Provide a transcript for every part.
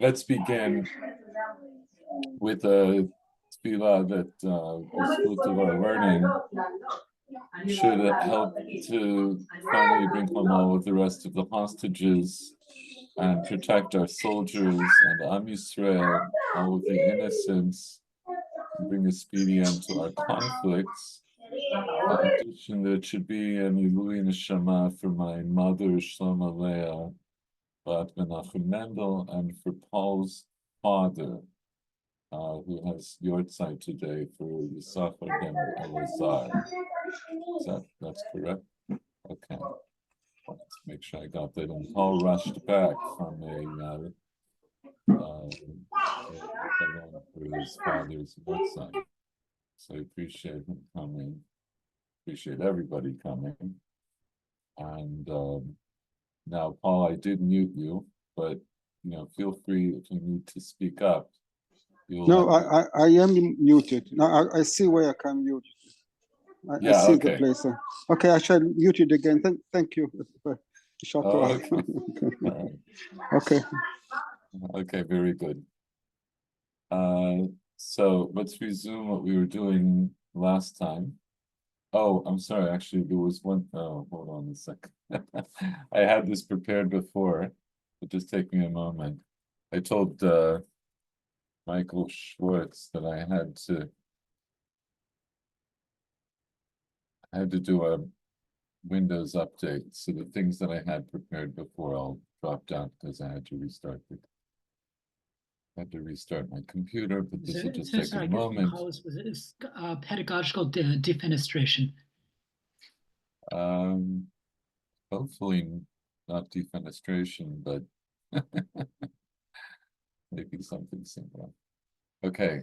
Let's begin with a tefillah that the fruit of our learning should help to finally bring home all of the rest of the hostages and protect our soldiers and Am Yisrael, all of the innocents, and bring a speedy end to our conflicts. In addition, there should be an Ilui Neshama for my mother, Shloma Leah, Bat Menachem Mendel, and for Paul's father, who has Yortzeit today, for Yisachar ben Elazar. That's correct? Okay. Let's make sure I got that. And Paul rushed back from for his father's Yortzeit. So I appreciate him coming. Appreciate everybody coming. And now, Paul, I did mute you, but feel free if you need to speak up. No, I am muted. No, I see where I can mute. I see okay. The place. Okay, I shall mute it again. Thank you. Okay. Right. Okay. Okay, very good. So let's resume what we were doing last time. Oh, I'm sorry. Actually, there was one. Oh, hold on a second. I had this prepared before, but just take me a moment. I told Michael Schwartz that I had to do a Windows update. So the things that I had prepared before all dropped out because I had to restart it. I had to restart my computer, but this will just take a moment. Was it pedagogical defenestration? Hopefully not defenestration, but maybe something similar. Okay,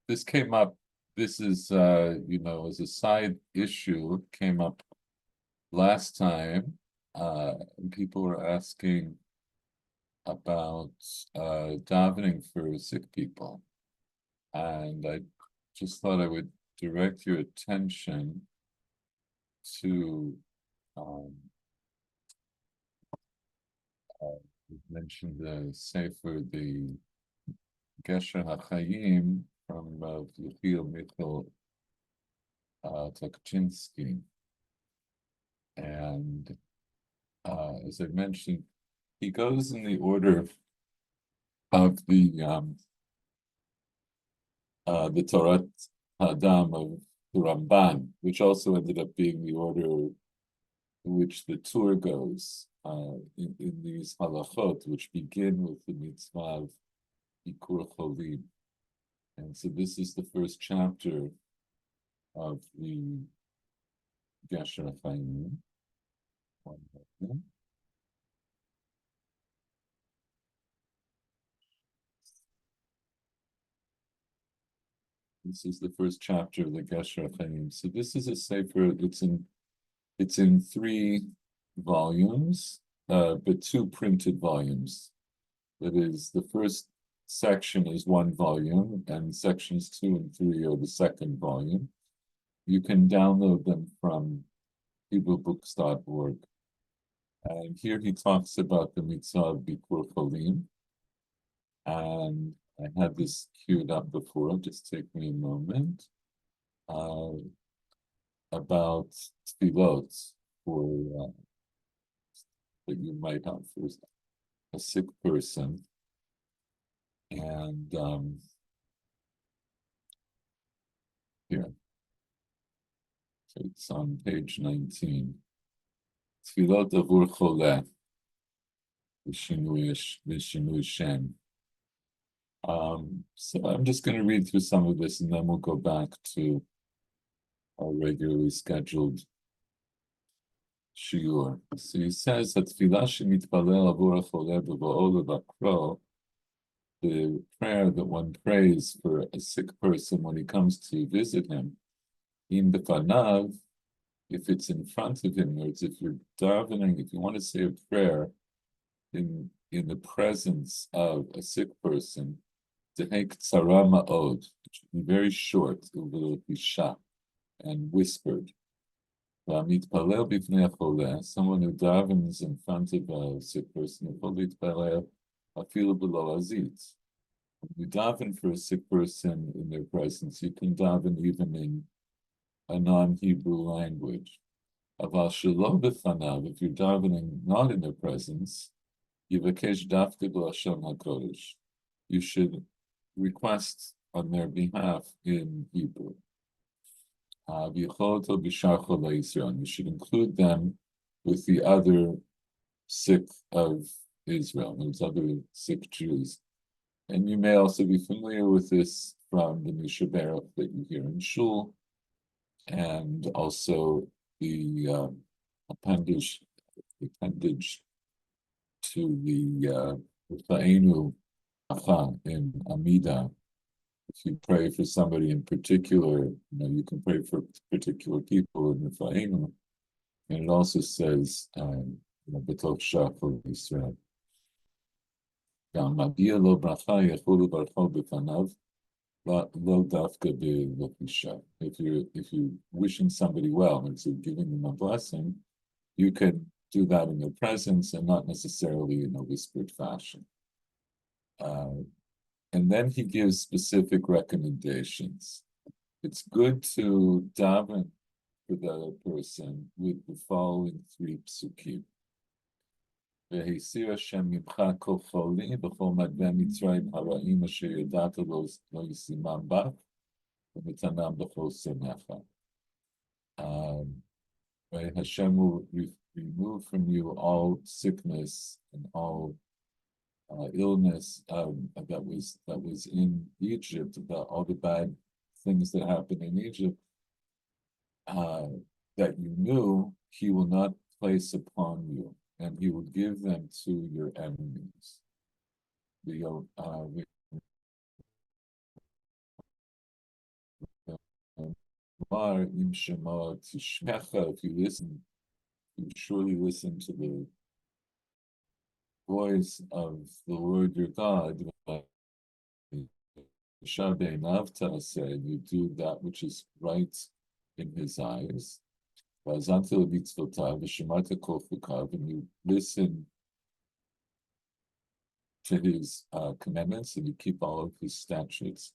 this came up. This is, as a side issue, came up last time. And people were asking about davening for sick people, and I just thought I would direct your attention to mention the Sefer, the Gesher HaChaim from Yechiel Michal Takchinsky. And as I mentioned, he goes in the order of the Torah Hadam of the Ramban, which also ended up being the order in which the tour goes in these halachot, which begin with the mitzvah of Bikur Cholim. And so this is the first chapter of the Gesher HaChaim. One moment. This is the first chapter of the Gesher HaChaim. So this is a sefer. It's in 3 volumes, but 2 printed volumes. That is, the first section is 1 volume, and sections 2 and 3 are the second volume. You can download them from HebrewBooks.org. And here he talks about the mitzvah of Bikur Cholim. And I had this queued up before, just take me a moment. About tefillot for that you might have for a sick person. And here. So it's on page 19. Tefillot avur choleh v'shinui shem. So I'm just going to read through some of this, and then we'll go back to our regularly scheduled shiur. So he says that tefillah shemitpalel avur choleh b'va'o levakro, the prayer that one prays for a sick person when he comes to visit him, in befanav, if it's in front of him, or if you're davening, if you want to say a prayer in the presence of a sick person, tehek tzara ma'od, it should be very short, it will be shot and whispered. V'amitpalel b'fnei choleh, someone who davens in front of a sick person, יכול להתפלל afilu below azit. When you daven for a sick person in their presence, you can daven even in a non-Hebrew language. Aval shelo b'fanav, if you're davening not in their presence, yivakesh dafke b'lashon hakodesh. You should request on their behalf in Hebrew. You should include them with the other sick of Israel, those other sick Jews. And you may also be familiar with this from the Misha Baruch that you hear in Shul, and also the appendage to the Fa'enu in Amida. If you pray for somebody in particular, you can pray for particular people in the Fa'enu, and it also says, B'toch Shachol Yisrael. If you're wishing somebody well and so giving them a blessing, you can do that in their presence and not necessarily in a whispered fashion. And then he gives specific recommendations. It's good to daven for the other person with the following 3 psukim. והסיר השם ממך כל חולי, בכל מטבע מצרים הרעים אשר ידעת לא ישימם בך, ומתנם בכל שמחה. Hashem will remove from you all sickness and all illness that was in Egypt, about all the bad things that happened in Egypt that you knew. He will not place upon you, and he will give them to your enemies. If you listen, you surely listen to the voice of the Lord your God. Said you do that which is right in his eyes. And you listen to his commandments and you keep all of his statutes.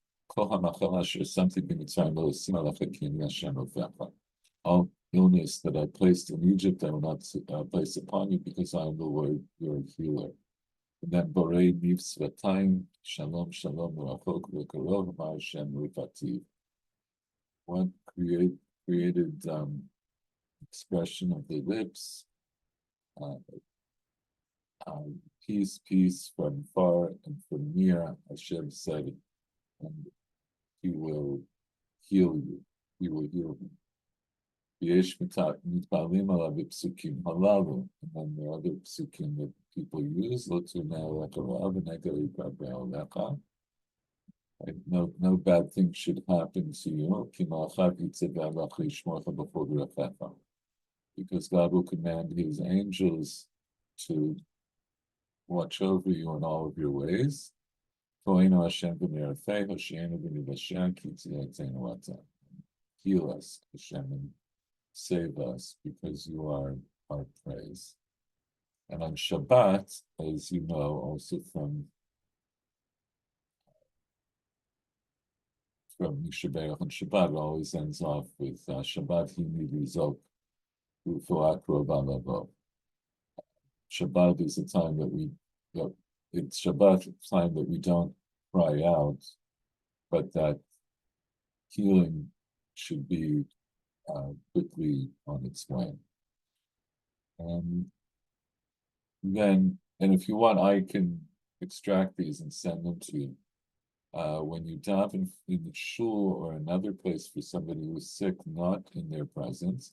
All illness that I placed in Egypt, I will not place upon you, because I am the Lord your healer. And then Borei Niv Svatayim, Shalom, Shalom, Rachok, V'karov, Mar Hashem, Rufativ. One created expression of the lips, peace, peace from far and from near, Hashem said, and he will heal you. He will heal you. And then there are other psukim that people use. No bad thing should happen to you, because God will command his angels to watch over you in all of your ways. Heal us, Hashem, and save us, because you are our praise. And on Shabbat, as you know, also from Misha Baruch on Shabbat, it always ends off with Shabbat Hini Rizok Ufoakro Balavo. Shabbat is a time it's Shabbat time that we don't cry out, but that healing should be quickly on its way. And if you want, I can extract these and send them to you. When you daven in the shul or another place for somebody who is sick, not in their presence,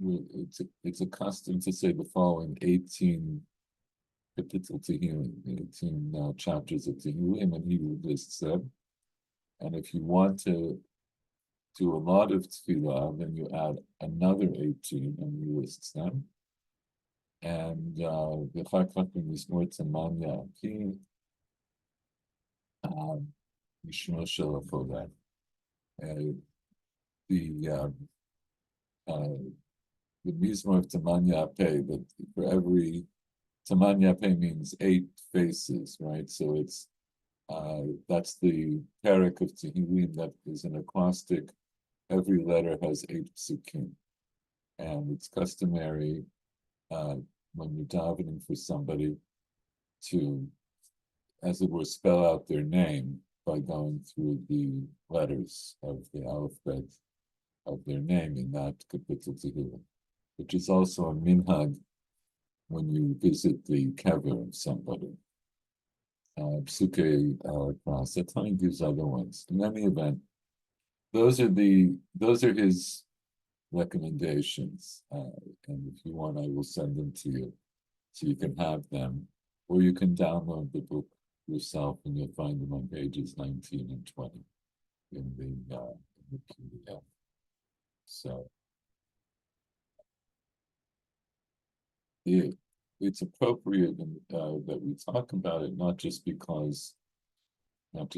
it's a custom to say the following 18 kapitel Tehillim, 18 chapters of Tehillim, and he lists them. And if you want to do a lot of tefillah, then you add another 18 and he lists them. And the Mizmor Tamanya Ki Yishmo Shelachodah. The Mizmor of Tamanya Pei, that for every Taman Yape means 8 faces, right? So it's that's the parak of Tehillim that is an acrostic. Every letter has 8 psukim, and it's customary when you're davening for somebody to, as it were, spell out their name by going through the letters of the alphabet of their name in that kapitel Tehillim, which is also a minhag when you visit the kever of somebody. Psuke cross. That's how he gives other ones. In any event, those are his recommendations. And if you want, I will send them to you so you can have them, or you can download the book yourself, and you'll find them on pages 19 and 20 in the PDF. So it's appropriate that we talk about it, not just because of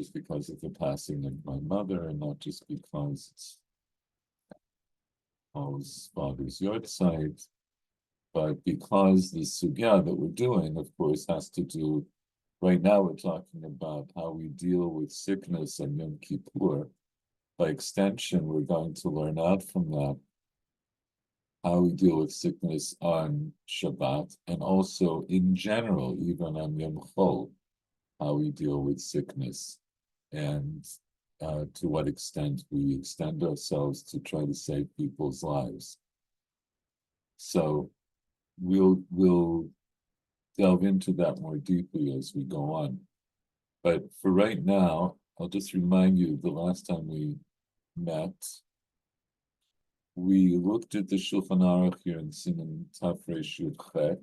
the passing of my mother, and not just because it's Paul's father's yahrzeit, but because the sugya that we're doing, of course, has to do. Right now, we're talking about how we deal with sickness and Yom Kippur. By extension, we're going to learn out from that how we deal with sickness on Shabbat, and also in general, even on Yom Chol, how we deal with sickness, and to what extent we extend ourselves to try to save people's lives. So we'll delve into that more deeply as we go on. But for right now, I'll just remind you the last time we met, we looked at the Shulchan Aruch here in Siman Tafresh Yud Chet.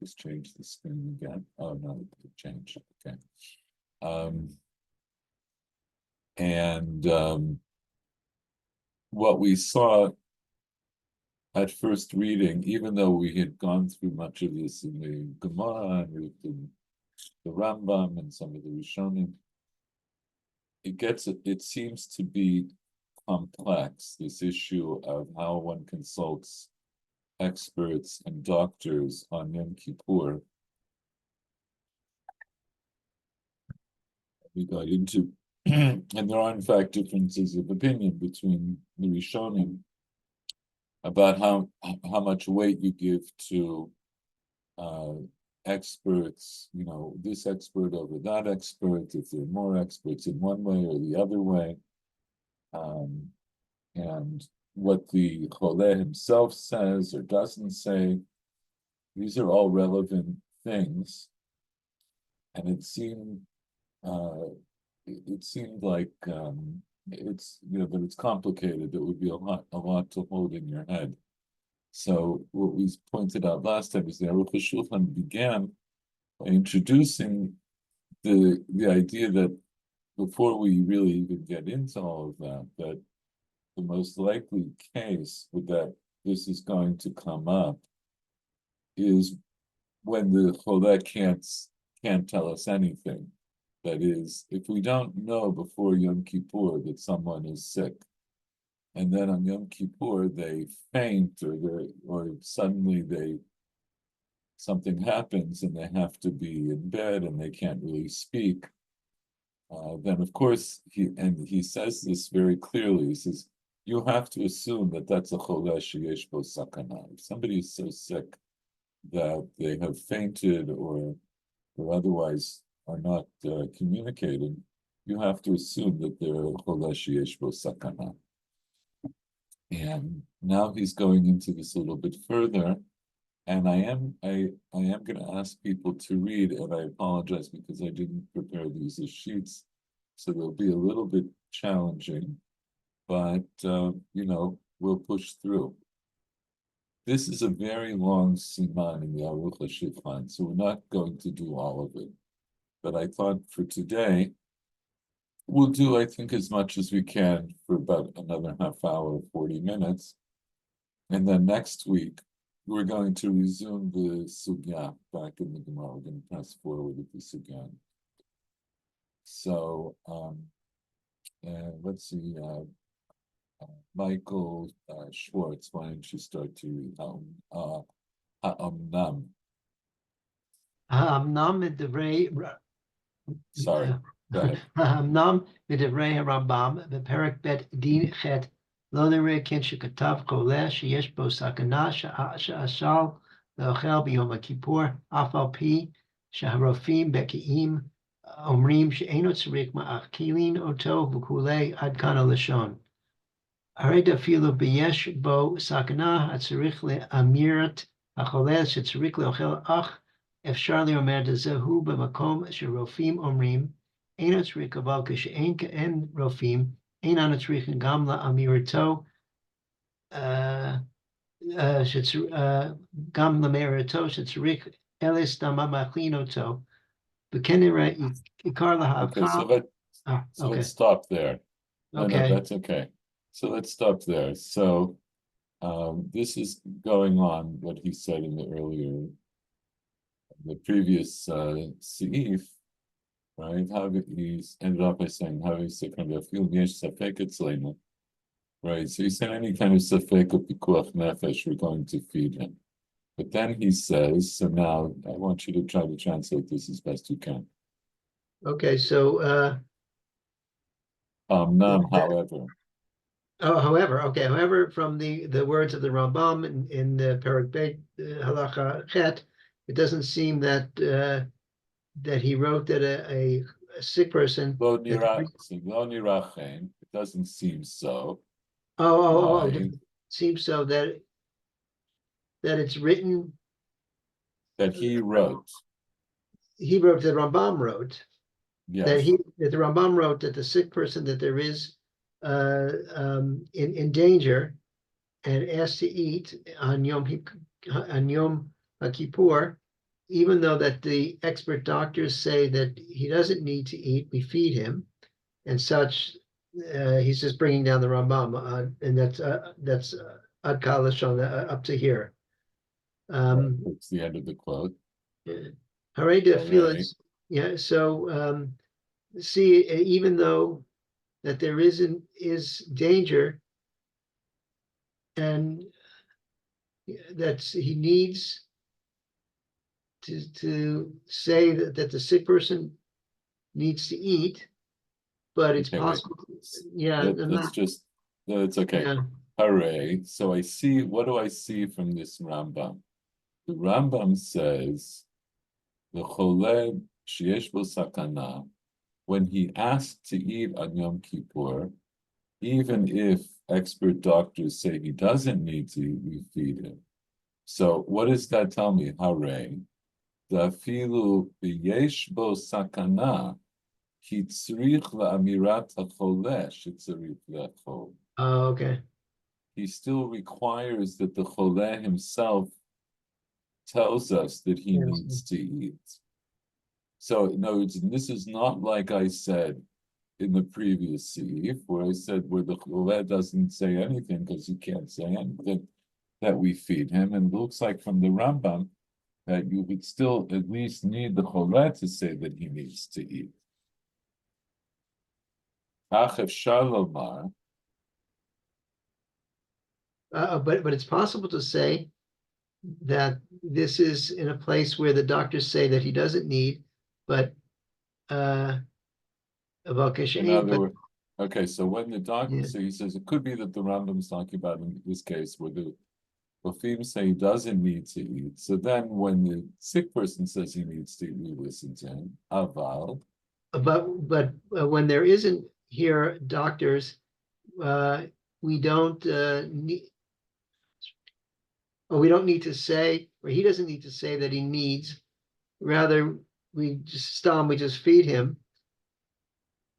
Just change the screen again. Oh no, it changed. Okay. What we saw at first reading, even though we had gone through much of this in the Gemara and with the Rambam and some of the Rishonim, it seems to be complex, this issue of how one consults experts and doctors on Yom Kippur. We got into, and there are in fact differences of opinion between the Rishonim about how much weight you give to experts, this expert over that expert, if there are more experts in one way or the other way, and what the Choleh himself says or doesn't say. These are all relevant things, and it seemed like that it's complicated. It would be a lot to hold in your head. So what we pointed out last time is the Aruch HaShulchan began by introducing the idea that before we really even get into all of that the most likely case that this is going to come up is when the Choleh can't tell us anything. That is, if we don't know before Yom Kippur that someone is sick, and then on Yom Kippur they faint, or suddenly something happens and they have to be in bed and they can't really speak, then of course he says this very clearly. He says you have to assume that that's a Choleh sheyesh bo sakana. If somebody is so sick that they have fainted or otherwise are not communicating, you have to assume that they're Choleh sheyesh bo sakana. And now he's going into this a little bit further, and I am going to ask people to read, and I apologize because I didn't prepare these as sheets, so they'll be a little bit challenging, but we'll push through. This is a very long siman in the Aruch HaShulchan, so we're not going to do all of it. But I thought for today, we'll do, I think, as much as we can for about another half hour, 40 minutes. And then next week, we're going to resume the sugya back in the Gemara. We're going to press forward with the sugya. So, let's see, Michael Schwartz, why don't you start to read Ha'omnam? Sorry, go ahead. האמנם בדברי הרמב"ם בפרק ב' דין ח' לא נראה כן שכתב חולה שיש בו סכנה שאסל לאוכל ביום הכיפור, אף על פי שהרופאים בקיאים אומרים שאינו צריך מאכילין אותו וכולי, עד כאן הלשון. הרי אפילו ביש בו סכנה הצריך לאמירת החולה שצריך לאוכל, אך אפשר לומר דזהו במקום שרופאים אומרים אינו צריך, אבל כשאין רופאים אין אנו צריכים גם לאמירתו, גם לאמירתו שצריך אלא סתם מאכילין אותו, וכנראה עיקר להאכל. So let's stop there. No, Okay. that's okay. So let's stop there. So this is going on what he said in the previous seif, right? How he ended up by saying, how he said, kind of feel yesh safek etzleinu, right? So he said any kind of safek of pikuach nefesh, we're going to feed him. But then he says, so now I want you to try to translate this as best you can. Okay, so however. Oh, however, from the words of the Rambam in the Perek Beit Halacha Chet, it doesn't seem that that he wrote that a sick person. It doesn't seem so. It doesn't seem so that it's written. That he wrote. He wrote, the Rambam wrote. Yes. That the Rambam wrote that the sick person, that there is in danger and asked to eat on Yom Kippur, even though that the expert doctors say that he doesn't need to eat, we feed him, and such. He's just bringing down the Rambam, and that's Ad Kalashon up to here. It's the end of the quote. Yeah. So see, even though that there is danger, and that he needs to say that the sick person needs to eat, but it's possible. Yeah, it's okay. Yeah. Hooray. So what do I see from this Rambam? The Rambam says, the Choleh sheyesh bo sakana, when he asked to eat on Yom Kippur, even if expert doctors say he doesn't need to eat, we feed him. So what does that tell me? Hooray. Dafilu b'yesh bo sakana, ki tzrich la'amirat hacholeh shetzarich le'achol. Oh, okay. He still requires that the choleh himself tells us that he needs to eat. So in other words, this is not like I said in the previous seif, where I said where the choleh doesn't say anything because he can't say anything, that we feed him. And it looks like from the Rambam that you would still at least need the choleh to say that he needs to eat. But it's possible to say that this is in a place where the doctors say that he doesn't need, but okay, so when the doctor, so he says it could be that the Rambam is talking about in this case where the Rofim say he doesn't need to eat. So then when the sick person says he needs to eat, we listen to him. Aval. But when there isn't here doctors, we don't need. Or we don't need to say, or he doesn't need to say that he needs. Rather, we just feed him.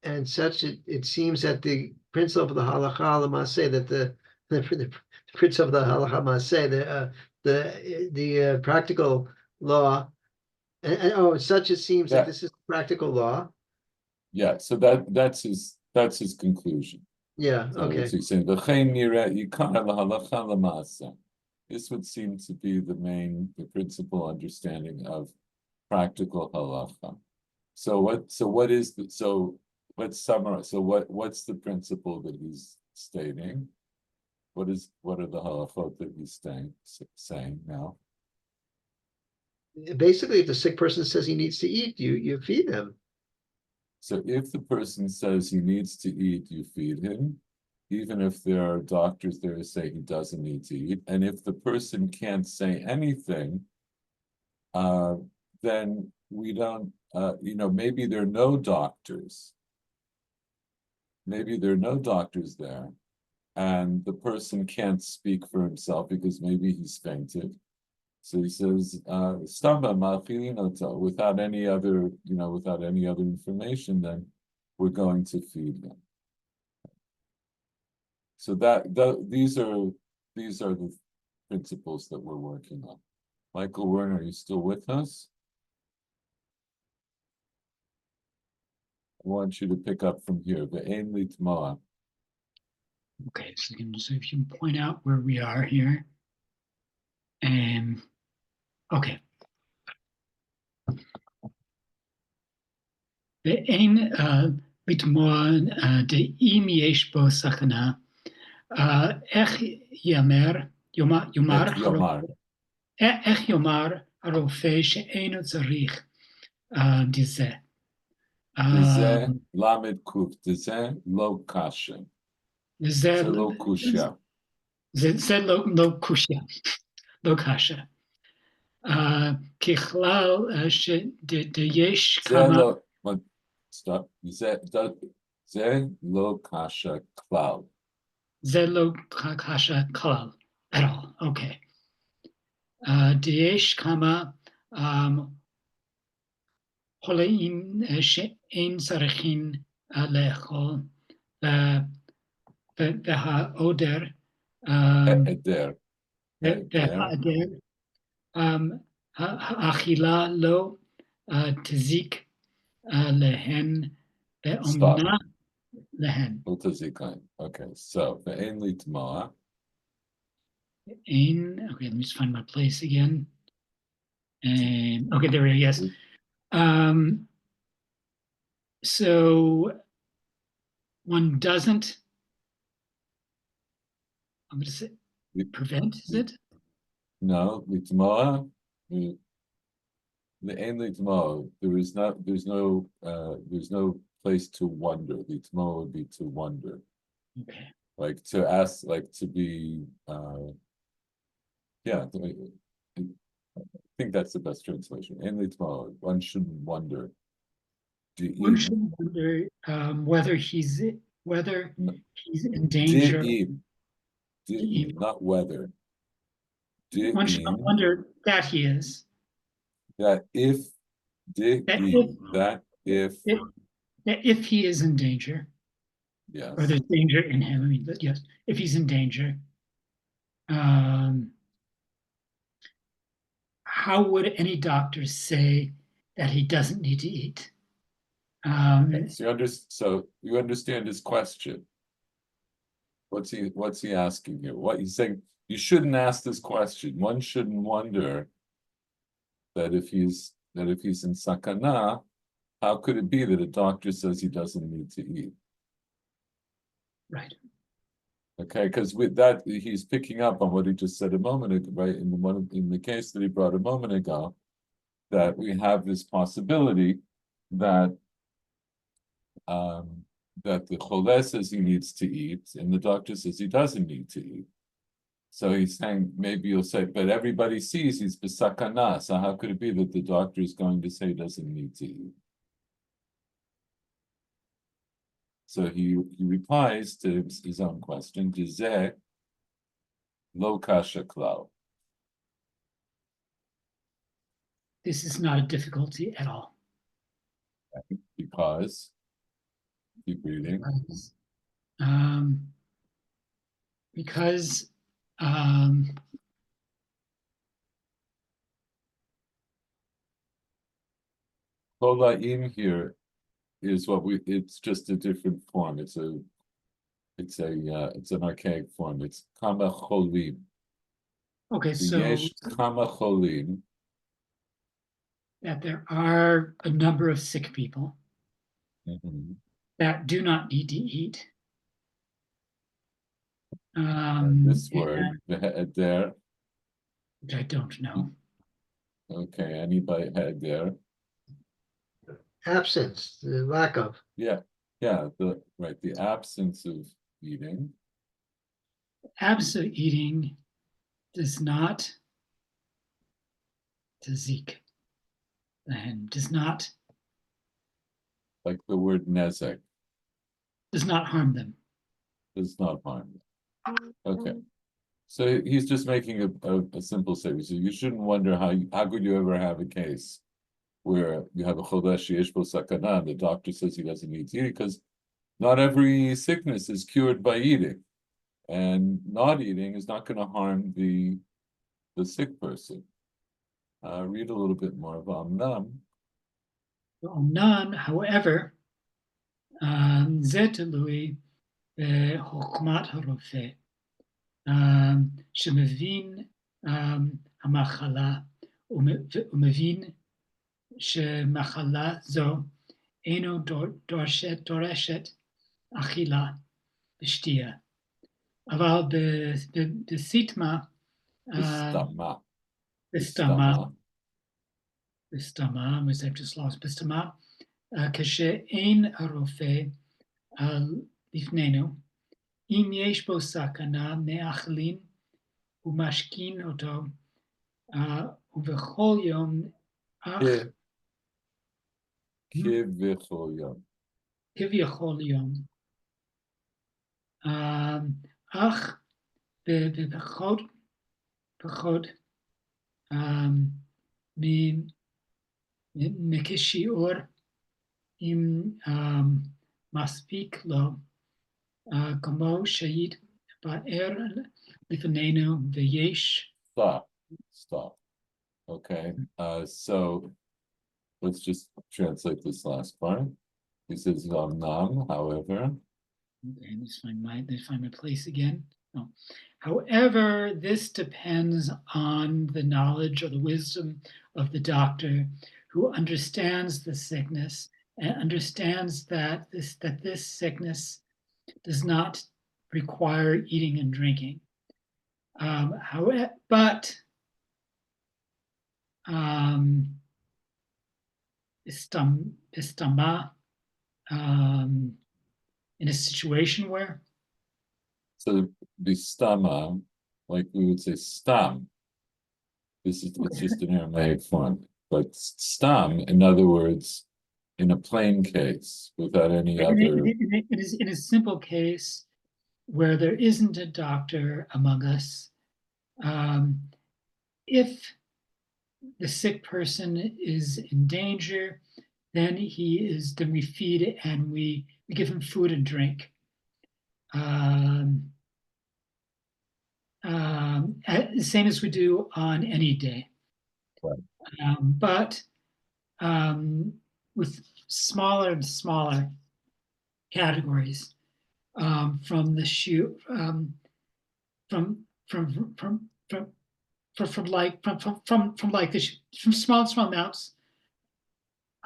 And such, it seems that the principle of the halacha l'maseh, that the principle of the halacha l'maseh, the practical law, and such it seems that this is practical law. Yeah, so that's his conclusion. Yeah, so okay. He's saying this would seem to be the principal understanding of practical halacha. Let's summarize. So what's the principle that he's stating? What are the halachot that he's saying now? Basically, if the sick person says he needs to eat, you feed him. So if the person says he needs to eat, you feed him, even if there are doctors there who say he doesn't need to eat. And if the person can't say anything, then we don't, maybe there are no doctors. Maybe there are no doctors there, and the person can't speak for himself because maybe he's fainted. So he says, "Stamba ma'afilinoto," without any other, without any other information, then we're going to feed him. So these are the principles that we're working on. Michael Werner, are you still with us? I want you to pick up from here. Ve'en litmoa. Okay, so if you can point out where we are here. Okay. ואין לתמוע דאם יש בו סכנה, איך יאמר הרופא שאינו צריך דזה. דזה למד קוף, דזה לא קשה. זה לא קושיה. זה לא קושיה, לא קשה. ככלל שיש כמה... Stop. זה לא קשה כלל. זה לא קשה כלל, at all, okay. יש כמה חולים שאין צריכים לאכול, והעדר, האכילה לא תזיק להן באומנה להן. לא תזיק להן. Okay, so ואין לתמוע. Okay, let me just find my place again. Okay, there we are, yes. So one doesn't, I'm going to say, prevent, is it? No, litmoa. The ain litmoa. There's no place to wonder. Litmoa would be to wonder. Okay. Like to ask, like to be. Yeah, I think that's the best translation. Ain litmoa. One shouldn't wonder. One shouldn't wonder whether he's in danger. Not whether. One should not wonder that he is. That if he is in danger. Yes. Or there's danger in him. I mean, yes, if he's in danger. How would any doctor say that he doesn't need to eat? So you understand his question. What's he asking here? What he's saying, you shouldn't ask this question. One shouldn't wonder that if he's in sakana, how could it be that a doctor says he doesn't need to eat? Right. Okay, because with that he's picking up on what he just said a moment ago, right? In the case that he brought a moment ago, that we have this possibility that that the chole says he needs to eat, and the doctor says he doesn't need to eat. So he's saying, maybe you'll say, but everybody sees he's besakana, so how could it be that the doctor is going to say he doesn't need to eat? So he replies to his own question, Jizeh lo kasha klal. This is not a difficulty at all. Because, keep reading. Because Kolaim here is it's just a different form. It's an archaic form. It's kama cholim. Okay, so yesh kama cholim. That there are a number of sick people that do not need to eat. This word, there, which I don't know. Okay, anybody had there? Absence, the lack of. Yeah, the absence of eating. Absence of eating does not tazik. Does not Like the word nezek harm them. does not harm them. Okay. So he's just making a simple statement. So you shouldn't wonder how could you ever have a case where you have a chodesh yesh bo sakana, and the doctor says he doesn't need to eat because not every sickness is cured by eating, and not eating is not going to harm the sick person. Read a little bit more of Amnam. None, however, zetelui בחוכמת הרופא, שמבין המחלה ומבין שמחלה זו אינו דורשת אכילה ושתייה. אבל בסיטמה, בסתמה, I've just lost בסתמה, כשאין הרופא לפנינו, אם יש בו סכנה מאכלים ומשכין אותו, ובכל יום כביכול יום, אך בפחות מכשיעור אם מספיק לו, כמו שהתבאר לפנינו ויש. Stop. Okay. So let's just translate this last part. He says, Nam, however. Okay, let's find my place again. Oh. However, this depends on the knowledge or the wisdom of the doctor who understands the sickness and understands that this sickness does not require eating and drinking. But istama, in a situation where? So bistama, like we would say stam. It's just an Aramaic form. But stam, in other words, in a plain case, without any other. It is in a simple case where there isn't a doctor among us. If the sick person is in danger, then we feed and we give him food and drink. The same as we do on any day. Right. But with smaller and smaller categories, from the shoe, from small amounts,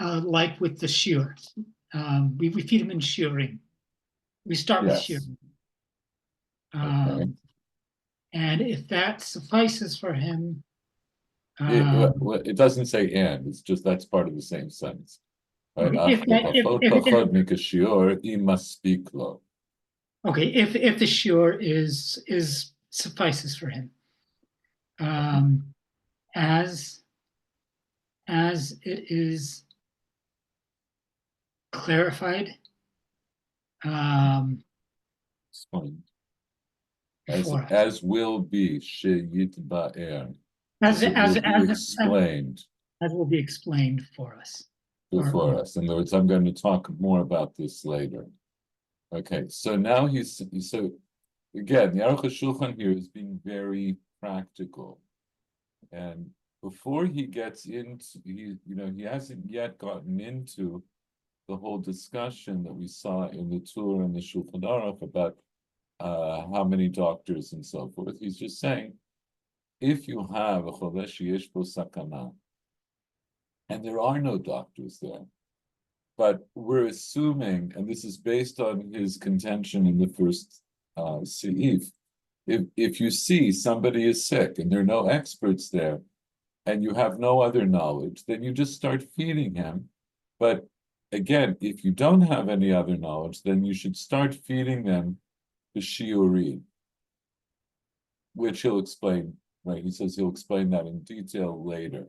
like with the shear. We feed them in shearing. We start with shearing. Okay. And if that suffices for him, it doesn't say and, it's just that's part of the same sentence. Right? If the shiur is suffices for him, as it is clarified, as will be explained. As will be explained for us. Before us. In other words, I'm going to talk more about this later. Okay, so now so again, the Aruch HaShulchan here is being very practical, and before he gets into, he hasn't yet gotten into the whole discussion that we saw in the Tur and the Shulchan Aruch about how many doctors and so forth. He's just saying, if you have a chodesh yesh bo sakana, and there are no doctors there, but we're assuming, and this is based on his contention in the first seif, if you see somebody is sick and there are no experts there, and you have no other knowledge, then you just start feeding him. But again, if you don't have any other knowledge, then you should start feeding them the shiurim, which he'll explain, right? He says he'll explain that in detail later.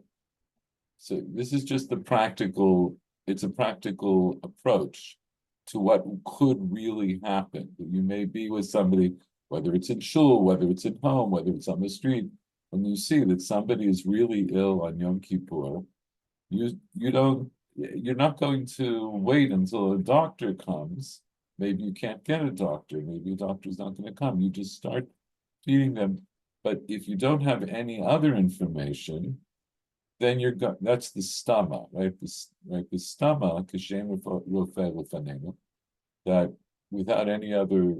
So this is just it's a practical approach to what could really happen. That you may be with somebody, whether it's in shul, whether it's at home, whether it's on the street, and you see that somebody is really ill on Yom Kippur, you're not going to wait until a doctor comes. Maybe you can't get a doctor, maybe a doctor's not going to come. You just start feeding them. But if you don't have any other information, then that's the stama, right? The stama, kashem rofeh lefanenu, that without any other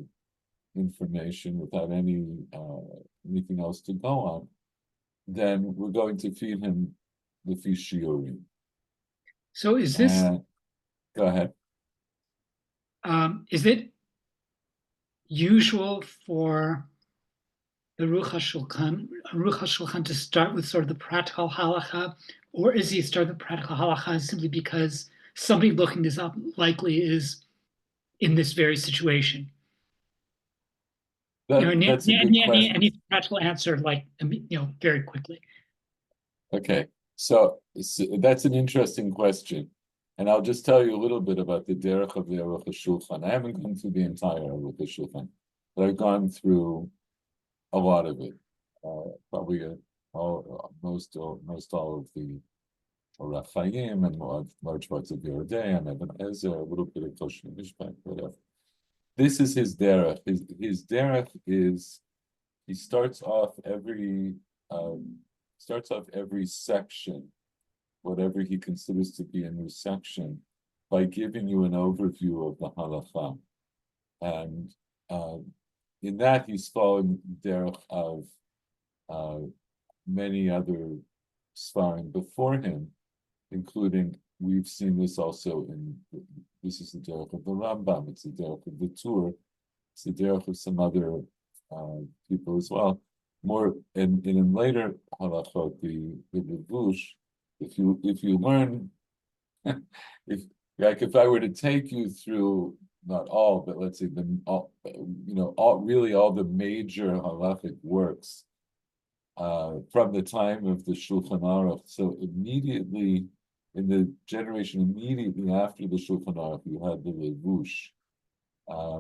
information, without anything else to go on, then we're going to feed him the fish shiurim. So is this? Go ahead. Is it usual for the Aruch HaShulchan to start with sort of the practical halacha, or is he start the practical halacha simply because somebody looking this up likely is in this very situation? That's a good question. Any practical answer, very quickly. Okay, so that's an interesting question, and I'll just tell you a little bit about the derech of the Aruch HaShulchan. I haven't gone through the entire Aruch HaShulchan, but I've gone through a lot of it. Probably most all of the Orach Chaim and large parts of Yerodei and Even Ezer, a little bit of Toshim Mishpat, whatever. This is his derech. His derech is he starts off every section, whatever he considers to be a new section, by giving you an overview of the halacha, and in that he's following the derech of many other svarim before him, including, we've seen this also this is the derech of the Rambam, it's the derech of the Tur, it's the derech of some other people as well. More in later halachot, the levush, if you learn, if I were to take you through, not all, but let's say all the major halachic works from the time of the Shulchan Aruch. So immediately in the generation immediately after the Shulchan Aruch, you had the levush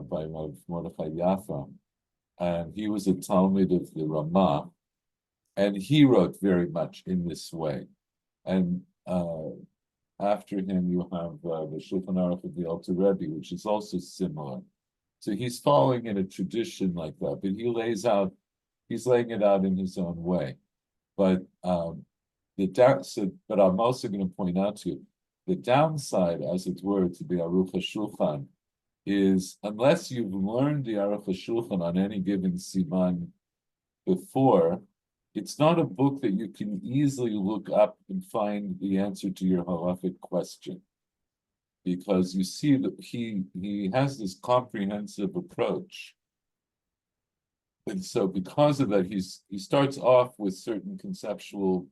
by Mordechai Yafa, and he was a Talmud of the Ramah, and he wrote very much in this way. And after him, you have the Shulchan Aruch of the Alter Rebbe, which is also similar. So he's following in a tradition like that, but he's laying it out in his own way. But but I'm also going to point out to you, the downside, as it were, to the Aruch HaShulchan is, unless you've learned the Aruch HaShulchan on any given siman before, it's not a book that you can easily look up and find the answer to your halachic question, because you see that he has this comprehensive approach. And so because of that, he starts off with certain conceptual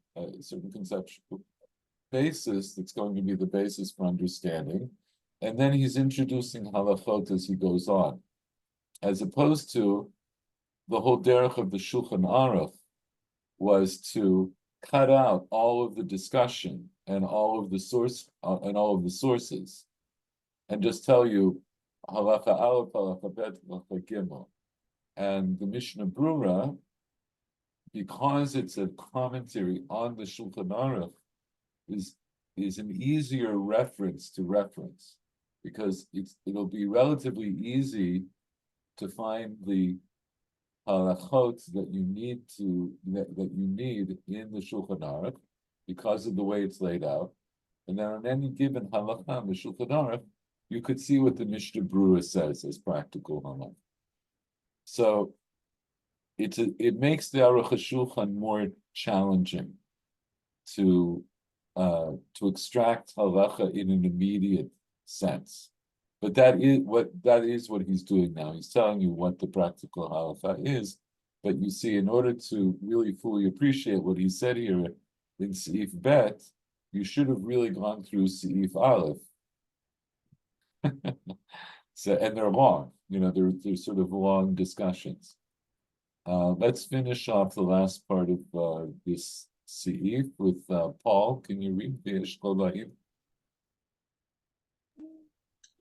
basis that's going to be the basis for understanding, and then he's introducing halachot as he goes on, as opposed to the whole derech of the Shulchan Aruch was to cut out all of the discussion and all of the sources, and just tell you halacha aleph, halacha bet, halacha gimel. And the Mishnah Brura, because it's a commentary on the Shulchan Aruch, is an easier reference to reference, because it'll be relatively easy to find the halachot that you need in the Shulchan Aruch because of the way it's laid out. And then on any given halacha in the Shulchan Aruch, you could see what the Mishnah Brura says as practical halach. So it makes the Aruch HaShulchan more challenging to extract halacha in an immediate sense. But that is what he's doing now. He's telling you what the practical halacha is. But you see, in order to really fully appreciate what he said here, in Seif Bet, you should have really gone through Seif Aleph. So, and they're long, they're sort of long discussions. Let's finish off the last part of this Seif with Paul. Can you read the Eshkol?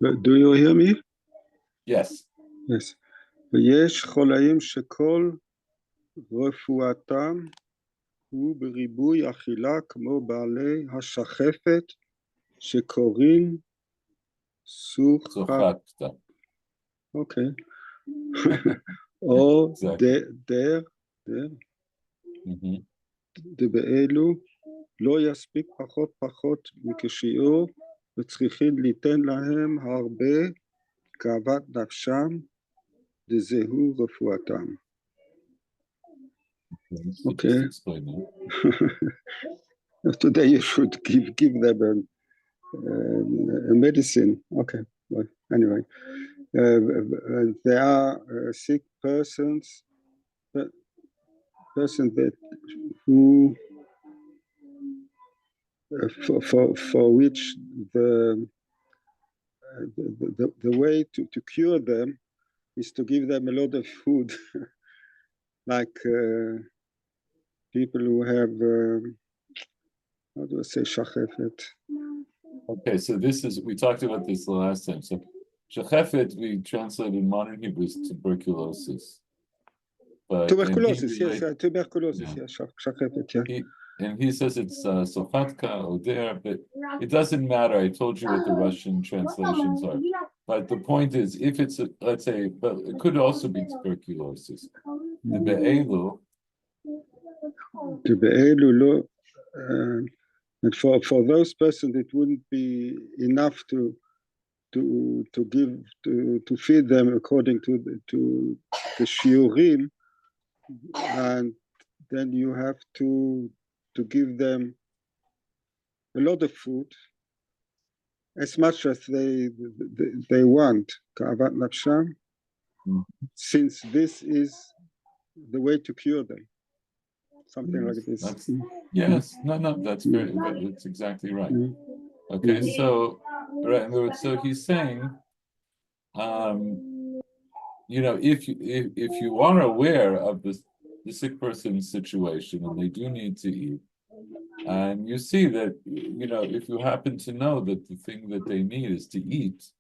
Do you hear me? Yes. Yes. ויש חולאים שכל רפואתם הוא בריבוי אכילה כמו בעלי השחפת שקוראים סוחקתא. אוקיי. או דבאלו לא יספיק פחות מכשיעור וצריכים ליתן להם הרבה כאוות נפשם דזהו רפואתם. Okay. Today you should give them a medicine. Okay. Well, anyway, there are sick persons that who for which the way to cure them is to give them a lot of food, like people who have how do I say shachefet? Okay, so we talked about this the last time. So shachefet we translated in modern Hebrew as tuberculosis. But tuberculosis, yes, tuberculosis, yeah, shachefet, yeah. And he says it's sochatka, oder, but it doesn't matter. I told you what the Russian translations are. But the point is, if it's, let's say, but it could also be tuberculosis. The be'elu lo, and for those persons, it wouldn't be enough to feed them according to the shiurim, and then you have to give them a lot of food, as much as they want, ka'avat nafsham, since this is the way to cure them. Something like this. Yes, that's that's exactly right. Okay, so so he's saying, if you are aware of the sick person's situation and they do need to eat, and you see that, if you happen to know that the thing that they need is to eat,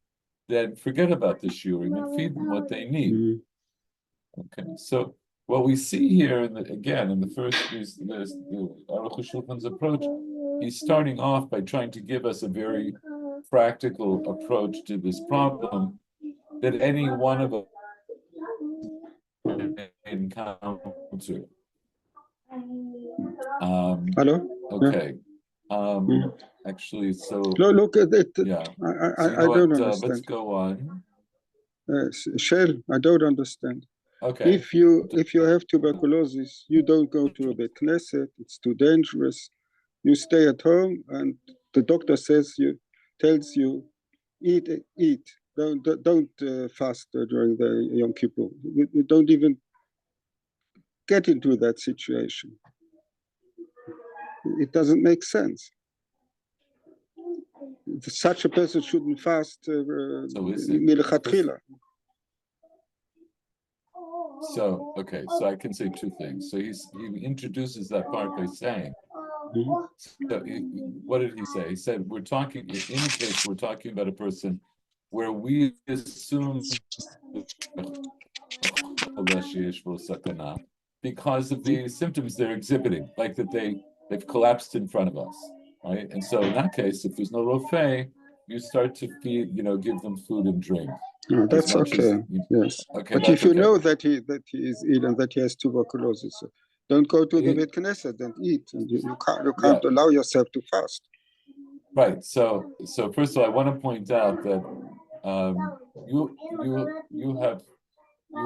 then forget about the shiurim and feed them what they need. Okay, so what we see here, in the first, the Aruch HaShulchan's approach, he's starting off by trying to give us a very practical approach to this problem that any one of us encounter. Hello? Okay. Actually, so look at it. Yeah. I don't understand. Let's go on. Shell, I don't understand. Okay. If you have tuberculosis, you don't go to a Beit Knesset. It's too dangerous. You stay at home, and the doctor tells you, eat. Don't fast during the Yom Kippur. You don't even get into that situation. It doesn't make sense. Such a person shouldn't fast milechatchila. So I can say two things. So he introduces that part by saying, so what did he say? He said, in a case, we're talking about a person where we assume because of the symptoms they're exhibiting, like that they've collapsed in front of us, right? And so in that case, if there's no rofei, you start to feed, give them food and drink. Oh, that's okay. Yes. Okay, but if you know that he is ill and that he has tuberculosis, don't go to the Beit Knesset and eat. And you can't allow yourself to fast. Right. So first of all, I want to point out that you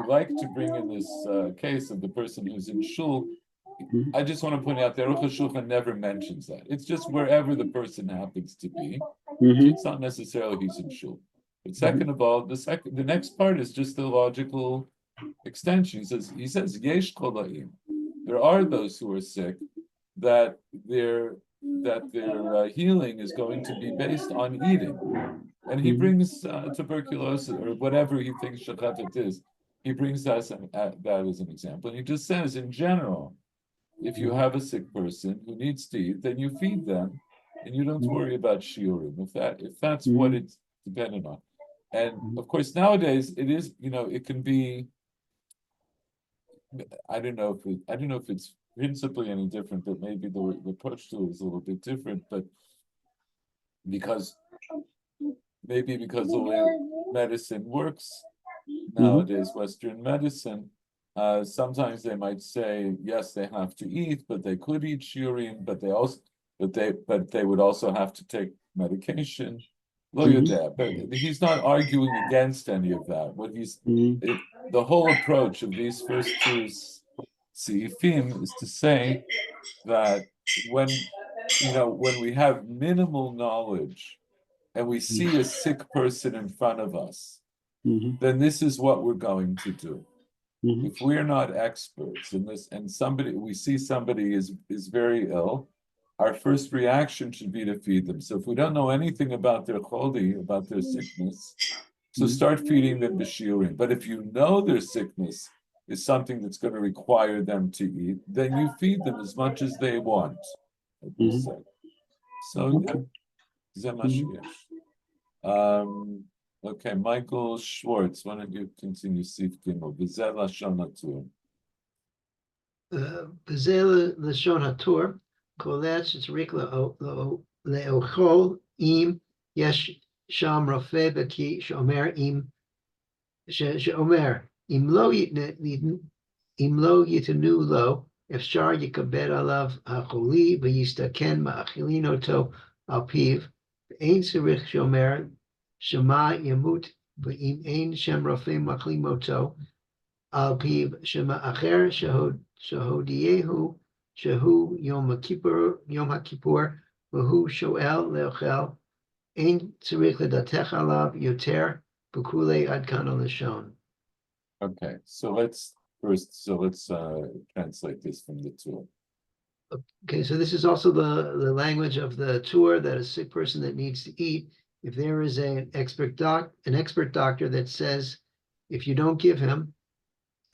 like to bring in this case of the person who's in shul. I just want to point out that Aruch HaShulchan never mentions that. It's just wherever the person happens to be. So it's not necessarily he's in shul. But second of all, the next part is just the logical extension. He says Yesh Kolaim. There are those who are sick. that their healing is going to be based on eating. And he brings tuberculosis or whatever he thinks shachatut is. He brings that as an example. And he just says, in general, if you have a sick person who needs to eat, then you feed them, and you don't worry about shiurim. If that's what it's dependent on. And of course, nowadays it is. It can be. I don't know if it's principally any different, but maybe the approach to it is a little bit different. But because the way medicine works nowadays, Western medicine, sometimes they might say yes, they have to eat, but they could eat shiurim, but they would also have to take medication. Lo yodea, but he's not arguing against any of that. The whole approach of these first two seifim is to say that when we have minimal knowledge and we see a sick person in front of us, then this is what we're going to do. If we're not experts in this, and we see somebody is very ill, our first reaction should be to feed them. So if we don't know anything about their choli, about their sickness, so start feeding them b'shiurim. But if you know their sickness is something that's going to require them to eat, then you feed them as much as they want. So okay, Michael Schwartz, why don't you continue Sif Gimel? B'zeh lashon hatur. B'zeh lashon hatur, kolet shetzarich le'ochol im yesh sham rofeh b'ki she'omer im lo yitenu lo efshar yikabed alav hacholi v'yistaken ma'achilin oto al piv v'ein tzarich she'omer Shema yamut v'im ein shem rofei machlim oto al piv shema acher shehodiehu shehu Yom HaKippur v'hu shoel leochel ein tzarich ledatech alav yoter b'kulei adkan lashon. Okay, so let's translate this from the tool. Okay, so this is also the language of the tour, that a sick person that needs to eat. If there is an expert doctor that says, if you don't give him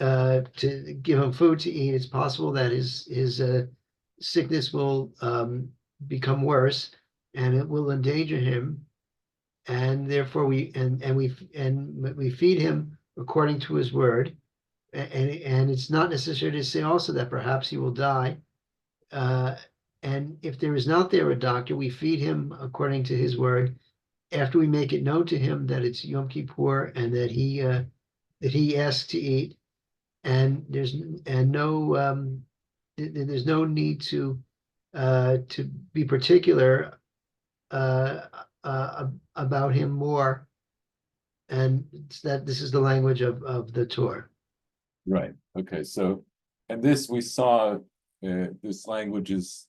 to give him food to eat, it's possible that his sickness will become worse, and it will endanger him. And therefore, we feed him according to his word, and it's not necessary to say also that perhaps he will die. And if there is not there a doctor, we feed him according to his word. After we make it known to him that it's Yom Kippur and that he asks to eat, and there's no need to be particular about him more, and that this is the language of the Torah. Right. Okay. So, and this we saw. This language is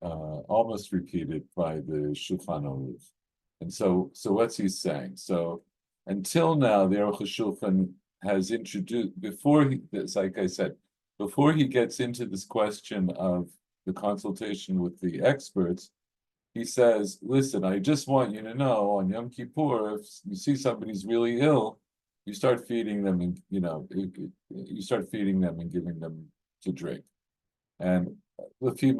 almost repeated by the Shulchan Aruch. And so what's he saying? So until now, the Aruch HaShulchan has introduced, like I said, before he gets into this question of the consultation with the experts, he says, listen, I just want you to know on Yom Kippur, if you see somebody's really ill, you start feeding them and, you start feeding them and giving them to drink. And what he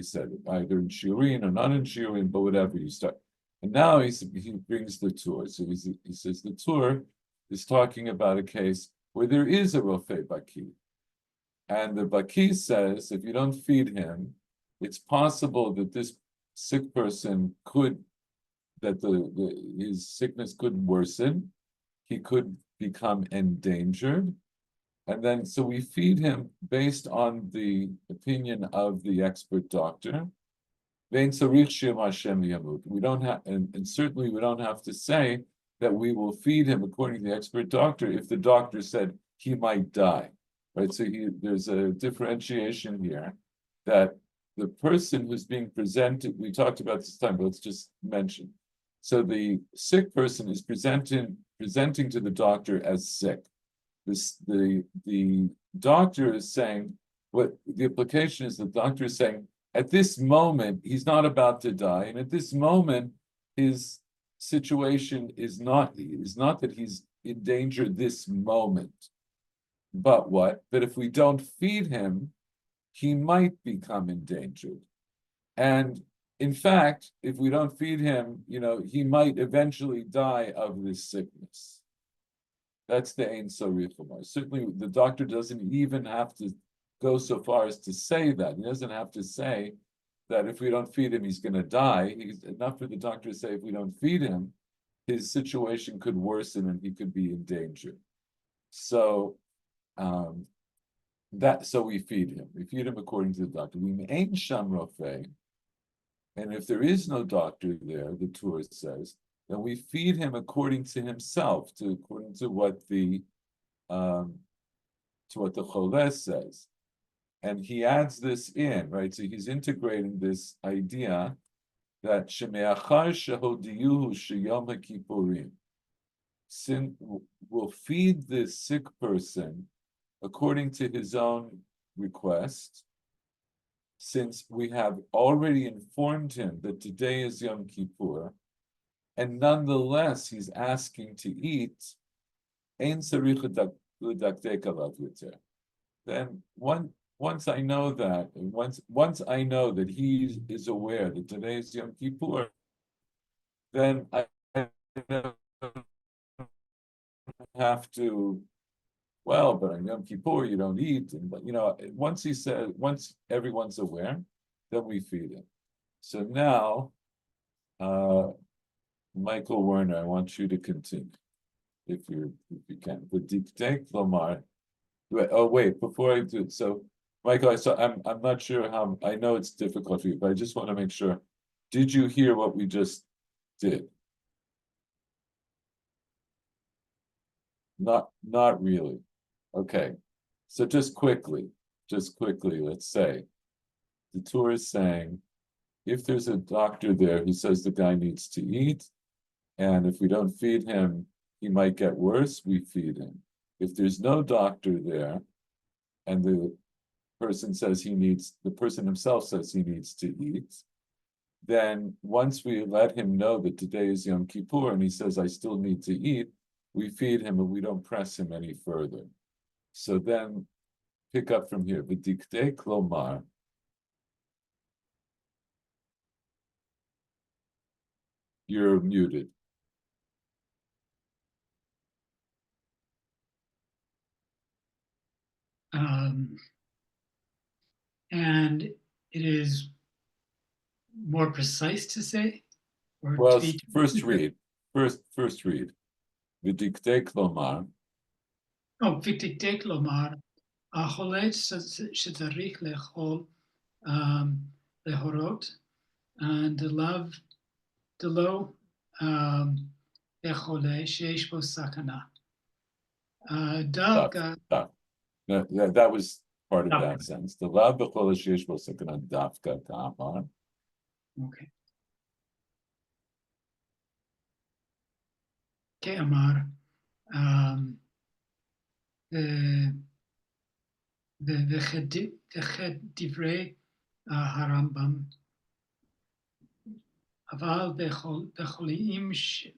said, either in shiurim or not in shiurim, but whatever you start. And now he brings the tour. So he says the tour is talking about a case where there is a rofei baki. And the baki says, if you don't feed him, it's possible that this sick person his sickness could worsen. He could become endangered. And then, so we feed him based on the opinion of the expert doctor. We don't have, and certainly we don't have to say that we will feed him according to the expert doctor if the doctor said he might die, right? So there's a differentiation here that the person who's being presented, we talked about this time, but let's just mention. So the sick person is presenting to the doctor as sick. The doctor is saying, what the implication is, the doctor is saying, at this moment, he's not about to die, and at this moment, his situation is not that he's in danger this moment. But what? But if we don't feed him, he might become endangered. And in fact, if we don't feed him, he might eventually die of this sickness. That's the Ein Sarich Lomar. Certainly, the doctor doesn't even have to go so far as to say that. He doesn't have to say that if we don't feed him, he's going to die. It's enough for the doctor to say if we don't feed him, his situation could worsen and he could be in danger. So so we feed him. We feed him according to the doctor. We ain't sham rofei. And if there is no doctor there, the tourist says, then we feed him according to himself, according to what the choles says. And he adds this in, right? So he's integrating this idea that shemeachar shehodiyuhu sheyom hakippurim, sin will feed this sick person according to his own request, since we have already informed him that today is Yom Kippur, and nonetheless he's asking to eat, ein tzarich l'dakdek alav yoter. Then once I know that, and once I know that he is aware that today is Yom Kippur, then I have to. Well, but on Yom Kippur you don't eat, and once he said, once everyone's aware, then we feed him. So now, Michael Werner, I want you to continue, if you can. The diktek lomar. Oh wait, before I do it, so Michael, I'm not sure how. I know it's difficult for you, but I just want to make sure. Did you hear what we just did? Not really. Okay, so just quickly, let's say the tour is saying, if there's a doctor there who says the guy needs to eat, and if we don't feed him, he might get worse, we feed him. If there's no doctor there, and the person himself says he needs to eat, then once we let him know that today is Yom Kippur and he says, I still need to eat, we feed him and we don't press him any further. So then pick up from here. V'dikdei klomar. You're muted. And it is more precise to say, or Well, to be first read. First read. V'dikdei klomar. Oh, v'dikdei lomar, החולה שצריך לאכול להורות, דלא לחולה שיש בו סכנה. דווקא No, that was part of that sentence. The lav b'chol sheyesh bo sakana dafka ka'amar. Okay. כאמר, וכדברי הרמב"ם, אבל בחולים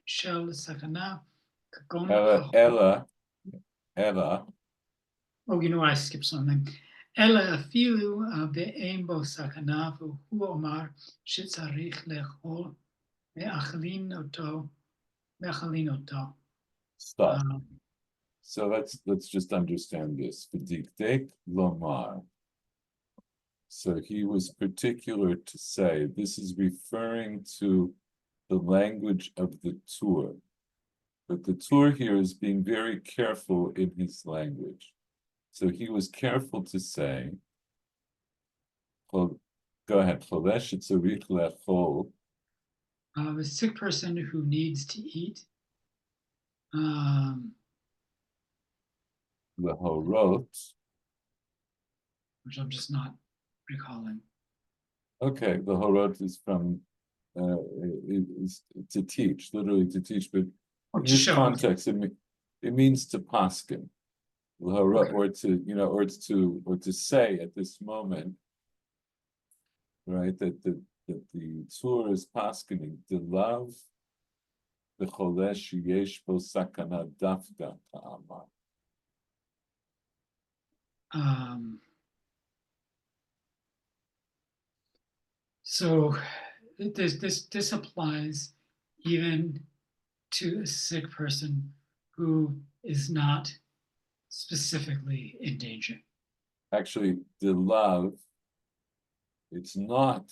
של סכנה, כגון... Ella. Oh, I skipped something. אלא אפילו ואין בו סכנה, והוא אומר שצריך לאכול, מאכלין אותו. Stop. So let's just understand this. V'dikdei lomar. So he was particular to say this is referring to the language of the tour. But the tour here is being very careful in his language. So he was careful to say, go ahead, A sick person who needs to eat. Which I'm just not recalling. Okay, the horot is from is to teach, literally to teach, but in this context, it means to paskin. or to, or to say at this moment, right, that the Tur is paskening the love, the cholesh yesh bo sakana dafka ka'amar. So this applies even to a sick person who is not specifically in danger. Actually, the love, it's not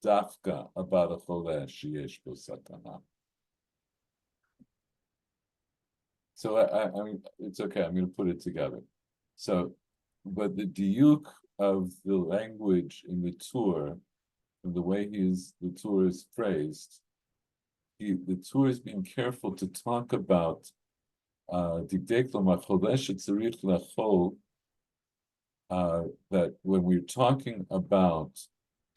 dafka about a cholesh yesh bo sakana. So I mean, it's okay. I'm going to put it together. So, but the diuk of the language in the Tur, and the way the Tur is phrased, the Tur is being careful to talk about that when we're talking about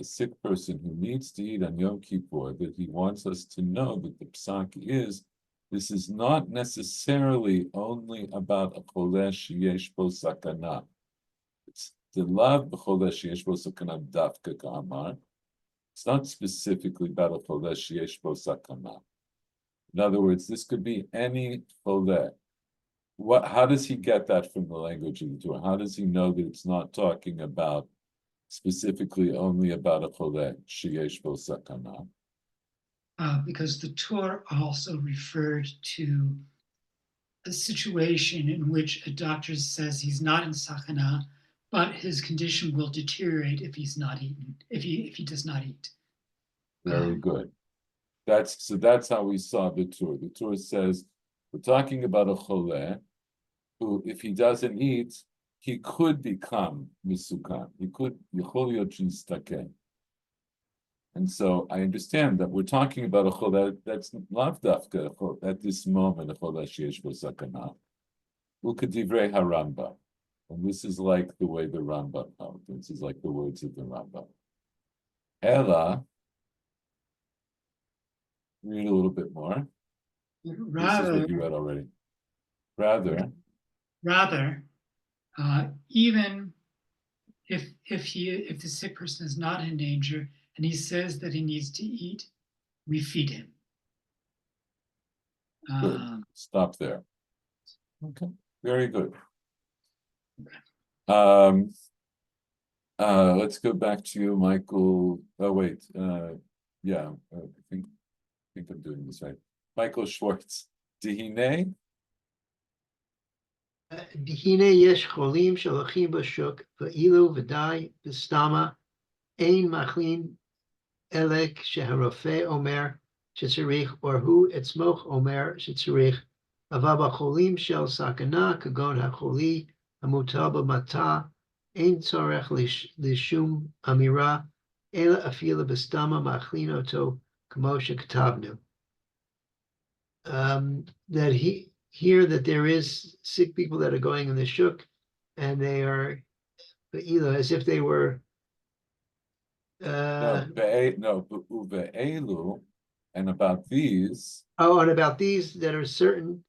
a sick person who needs to eat on Yom Kippur, that he wants us to know that the psak is, this is not necessarily only about a cholesh yesh bo sakana. It's the love b'cholesh yesh bo sakana dafka ka'amar. It's not specifically about a cholesh yesh bo sakana. In other words, this could be any choleh. How does he get that from the language of the Torah? How does he know that it's not talking about specifically only about a choleh sheyesh bo sakana? Because the Torah also referred to a situation in which a doctor says he's not in sakana, but his condition will deteriorate if he's not eaten, if he does not eat. Very good. That's how we saw the Torah. The Torah says we're talking about a choleh who, if he doesn't eat, he could become misukan. He could yichol yot shistaken. And so I understand that we're talking about a choleh that's lav dafka at this moment, a choleh sheyesh bo sakana. Ukedivrei haramba. And this is like the way the Rambam held. This is like the words of the Rambam. Ella, read a little bit more. This is what you read already. Rather, even if the sick person is not in danger and he says that he needs to eat, we feed him. Good. Stop there. Okay. Very good. Let's go back to you, Michael. Oh wait. Yeah. I think I'm doing this right. Michael Schwartz. Dihine. Dihine yesh cholim shalachim b'shuk v'ilu v'dai v'stama ein machlin elek sheharofeh omer shetzarich or hu etzmoch omer shetzarich אבל בחולים של סכנה כגון החולי המוטל במטע אין צורך לשום אמירה אלא אפילו בסתמה מאכלין אותו כמו שכתבנו. That here that there is sick people that are going in the shuk and they are as if they were Uve'elu, and about these. And about these that are certain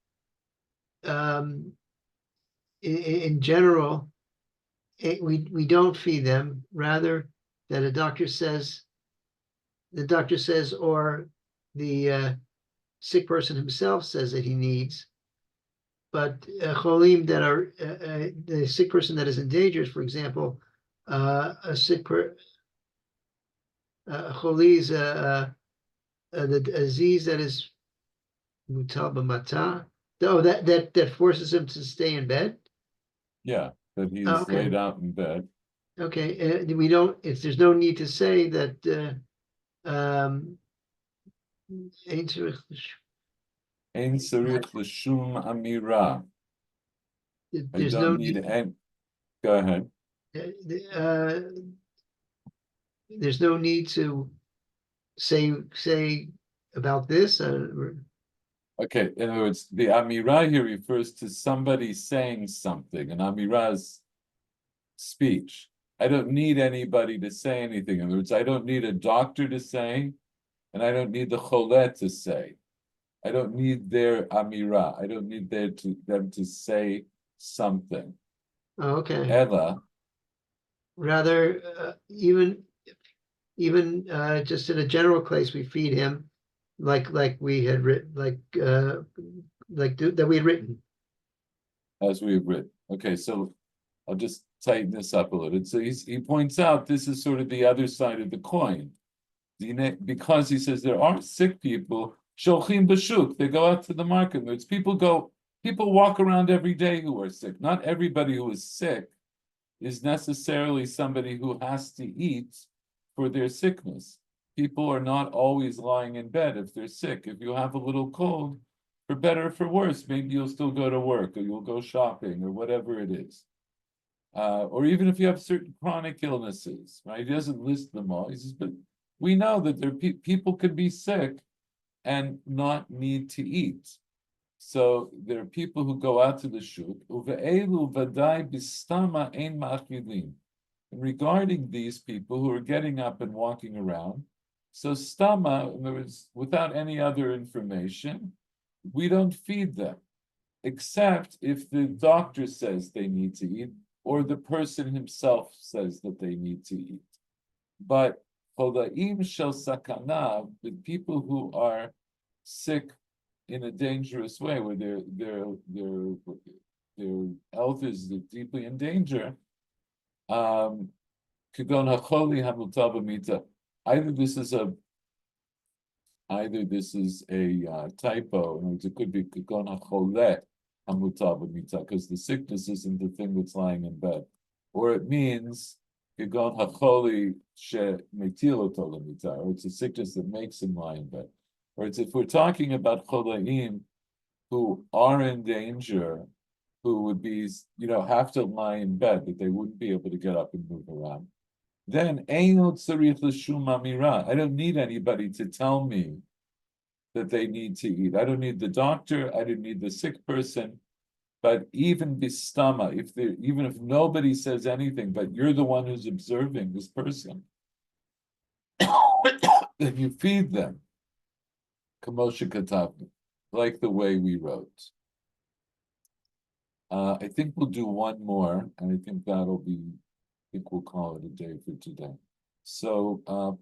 in general, we don't feed them. Rather, that the doctor says, or the sick person himself says that he needs. But cholim that are the sick person that is in danger, for example, a sick choli's the disease that is mutal b'mata. Oh, that forces him to stay in bed. Yeah, that he's laid out in bed. Okay, we don't. There's no need to say that. Ein tzarich l'shum amira. I don't need any. Go ahead. There's no need to say about this. Okay, in other words, the amira here refers to somebody saying something, and amira's speech. I don't need anybody to say anything. In other words, I don't need a doctor to say, and I don't need the cholet to say. I don't need their amira. I don't need them to say something. Okay. Ella, Rather, even just in a general case, we feed him like we had written, that we had written. as we have written. Okay, so I'll just tighten this up a little. So he points out this is sort of the other side of the coin. Because he says there are sick people, sholchim b'shuk, they go out to the market. It's people walk around every day who are sick. Not everybody who is sick is necessarily somebody who has to eat for their sickness. People are not always lying in bed if they're sick. If you have a little cold, for better or for worse, maybe you'll still go to work or you'll go shopping or whatever it is. Or even if you have certain chronic illnesses, right? He doesn't list them all. He says, but we know that people could be sick and not need to eat. So there are people who go out to the shuk. And regarding these people who are getting up and walking around, so stama, in other words, without any other information, we don't feed them, except if the doctor says they need to eat, or the person himself says that they need to eat. But Cholaim shel sakana, with people who are sick in a dangerous way, where their health is deeply in danger, kagon hacholi hamutav b'mita. Either this is a typo, in words, it could be kagon hachole hamutav b'mita, because the sickness isn't the thing that's lying in bed, or it means kagon hacholi shemetil oto l'mita, or it's a sickness that makes him lie in bed. Or it's if we're talking about cholaim who are in danger, who would be, have to lie in bed, that they wouldn't be able to get up and move around, then eino tzarich l'shum amira. I don't need anybody to tell me that they need to eat. I don't need the doctor. I don't need the sick person. But even bistama, even if nobody says anything, but you're the one who's observing this person, then you feed them. Kamosha Katavni, like the way we wrote. I think we'll do one more, and I think we'll call it a day for today. So,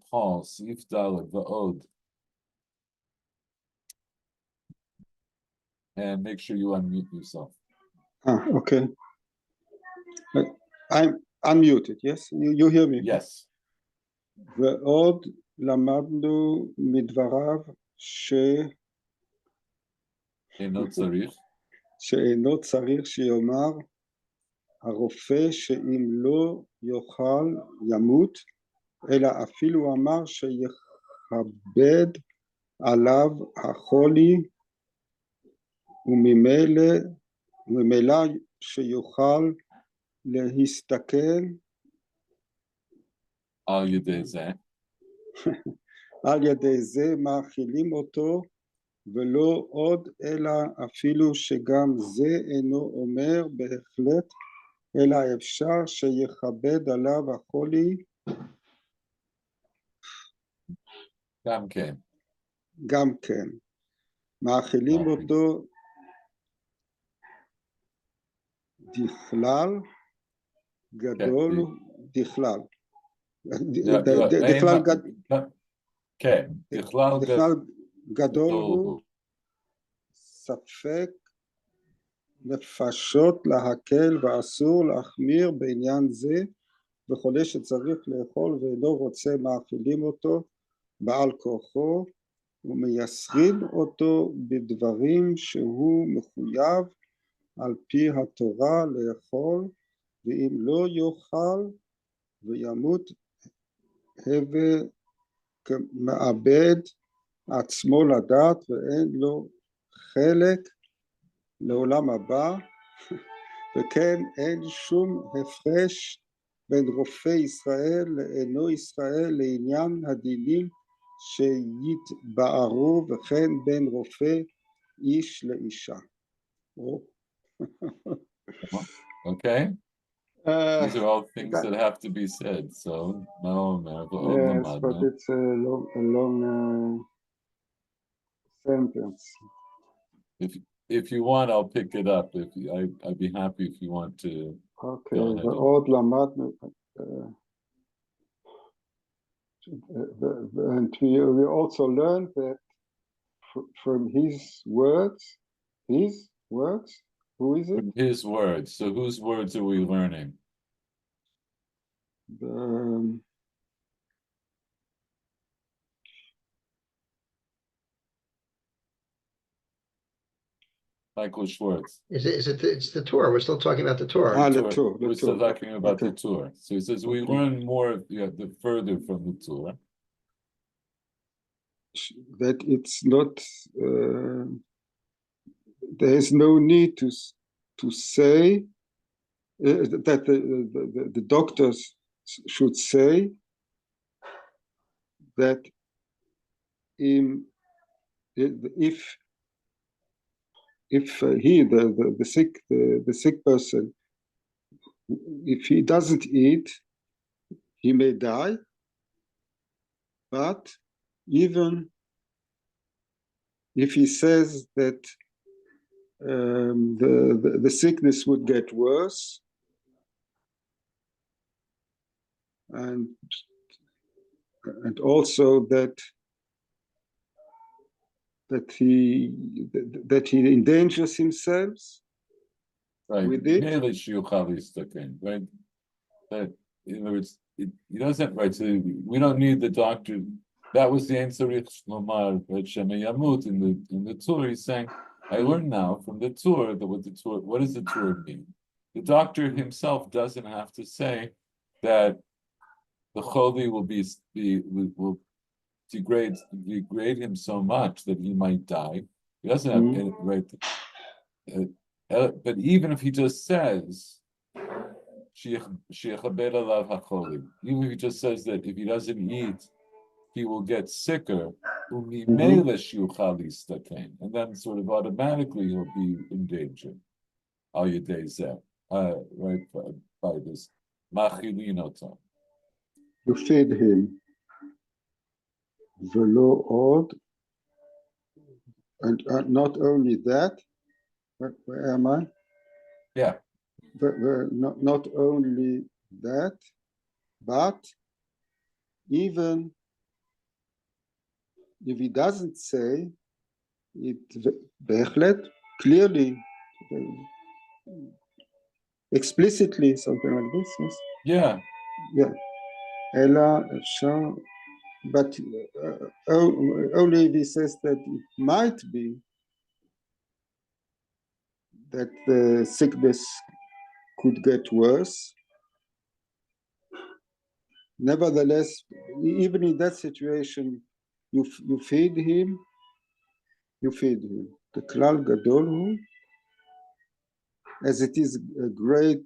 Paul, Sif Dalet, Va'od. And make sure you unmute yourself. Okay. I'm unmuted, yes? You hear me? Yes. ועוד למדנו מדבריו שאינו צריך שיאמר הרופא שאם לא יאכל ימות, אלא אפילו אמר שיכבד עליו החולי וממילא שיוכל להסתכל על ידי זה מאכילים אותו, ולא עוד אלא אפילו שגם זה אינו אומר בהחלט, אלא אפשר שיכבד עליו החולי גם כן. מאכילים אותו דכלל גדול, דכלל. דכלל גדול הוא ספק נפשות להקל ואסור להחמיר בעניין זה, וחולה שצריך לאכול ואינו רוצה מאכילים אותו בעל כוחו ומייסרים אותו בדברים שהוא מחויב על פי התורה לאכול, ואם לא יאכל וימות הווה מאבד עצמו לדעת ואין לו חלק לעולם הבא, וכן אין שום הפרש בין רופא ישראל לאינו ישראל לעניין הדינים שיתבארו, וכן בין רופא איש לאישה. Okay. These are all things that have to be said. So, yes, but it's a long sentence. If you want, I'll pick it up. I'd be happy if you want to. Okay, Go ahead. ועוד למדנו, and we also learned that from his words, who is it? His words. So whose words are we learning? Michael Schwartz. It's the Torah. We're still talking about the Torah. The Torah. We're still talking about Okay. the Torah. So he says we Okay. learn more the further from the Torah. That it's not, there is no need to say that the doctors should say that if he the sick person, if he doesn't eat, he may die. But even if he says that the sickness would get worse, and also that he endangers himself, Right. with it. Right. That in other words, he doesn't right. So we don't need the doctor. That was the answer Lomar Yamut in the Torah. He's saying, I learned now from the Torah that what does the Torah mean? The doctor himself doesn't have to say that the choli will degrade him so much that he might die. He doesn't have any right. But even if he just says, even if he just says that if he doesn't eat, he will get sicker, and then sort of automatically he'll be in danger. Right, by this. You feed him. Velo od, and not only that, where am I? Yeah. But not only that, but even if he doesn't say it, בהחלט, clearly, explicitly, something like this, yes? Yeah. Yeah. אלא אפשר, but only if he says that it might be that the sickness could get worse. Nevertheless, even in that situation, you feed him. The klal gadol hu, as it is a great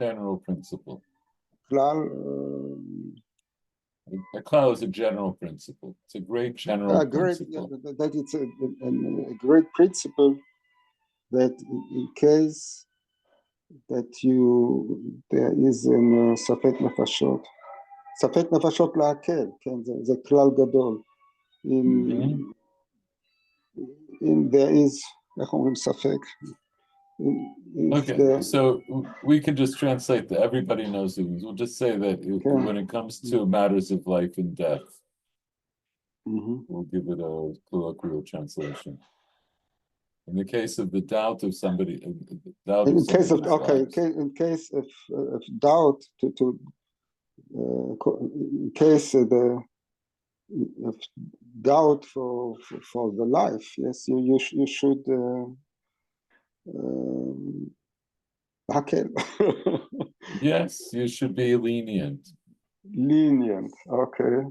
General principle. klal. A klal is a general principle. It's a great general principle. That it's a great principle that in case that there is an ספק נפשות. ספק נפשות להקל, כן, זה כלל גדול. אם there is, איך אומרים ספק? Okay, so we can just translate that. Everybody knows it. We'll just say that when it comes to matters of life and death, we'll give it a colloquial translation. In the case of the doubt of somebody, in case of doubt, in case of doubt for the life, yes, you should. Yes, you should be lenient. Lenient, okay.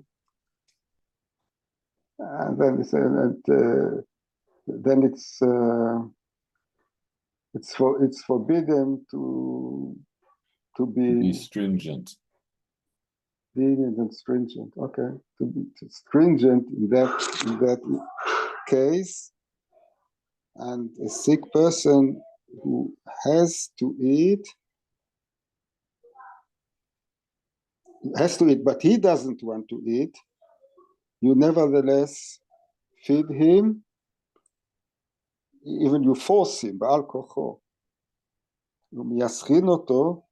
And then it's forbidden to be stringent. Lenient and stringent. Okay, to be stringent in that case, and a sick person who has to eat, but he doesn't want to eat. you nevertheless feed him, even you force him, בעל כוחו. You מייסחין אותו,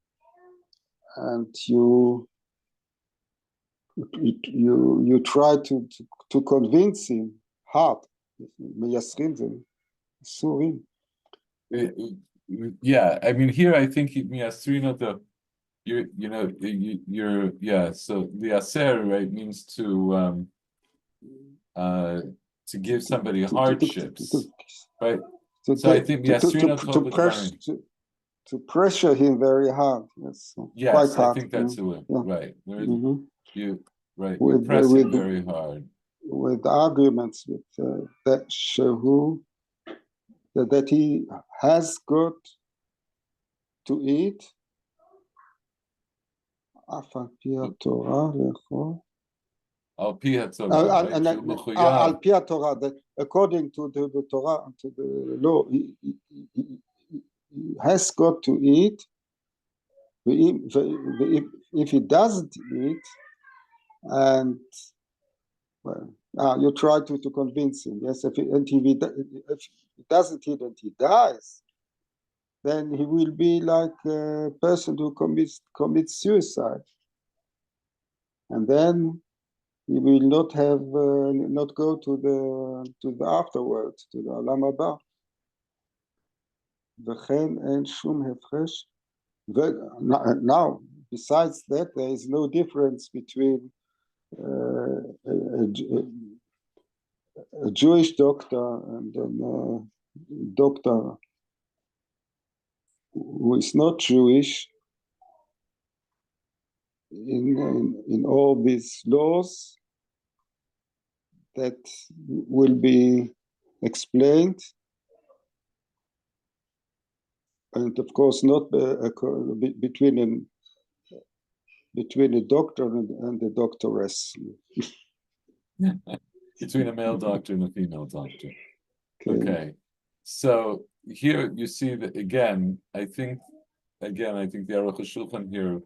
and you try to convince him hard. מייסחין זה סורים. Yeah, I mean, here I think the yeah, so the aser, right, means to give somebody hardships, right? So I think to pressure him very hard. Yes, quite hard. I think that's the way, right. You with, press him very hard. With arguments with that Shehu, that he has got to eat. Al pi HaTorah, that according to the Torah, to the law, he has got to eat. If he doesn't eat, and well, you try to convince him. Yes, if he doesn't eat and he dies, then he will be like a person who commits suicide, and then he will not have not go to the afterworld, to the Olam Haba. וכן אין שום הפרש. Now, besides that, there is no difference between a Jewish doctor and a doctor who is not Jewish in all these laws that will be explained, and of course not between a doctor and a doctoress. Between a male doctor and a female doctor. Okay. So here you see that again, I think the Aruch HaShulchan here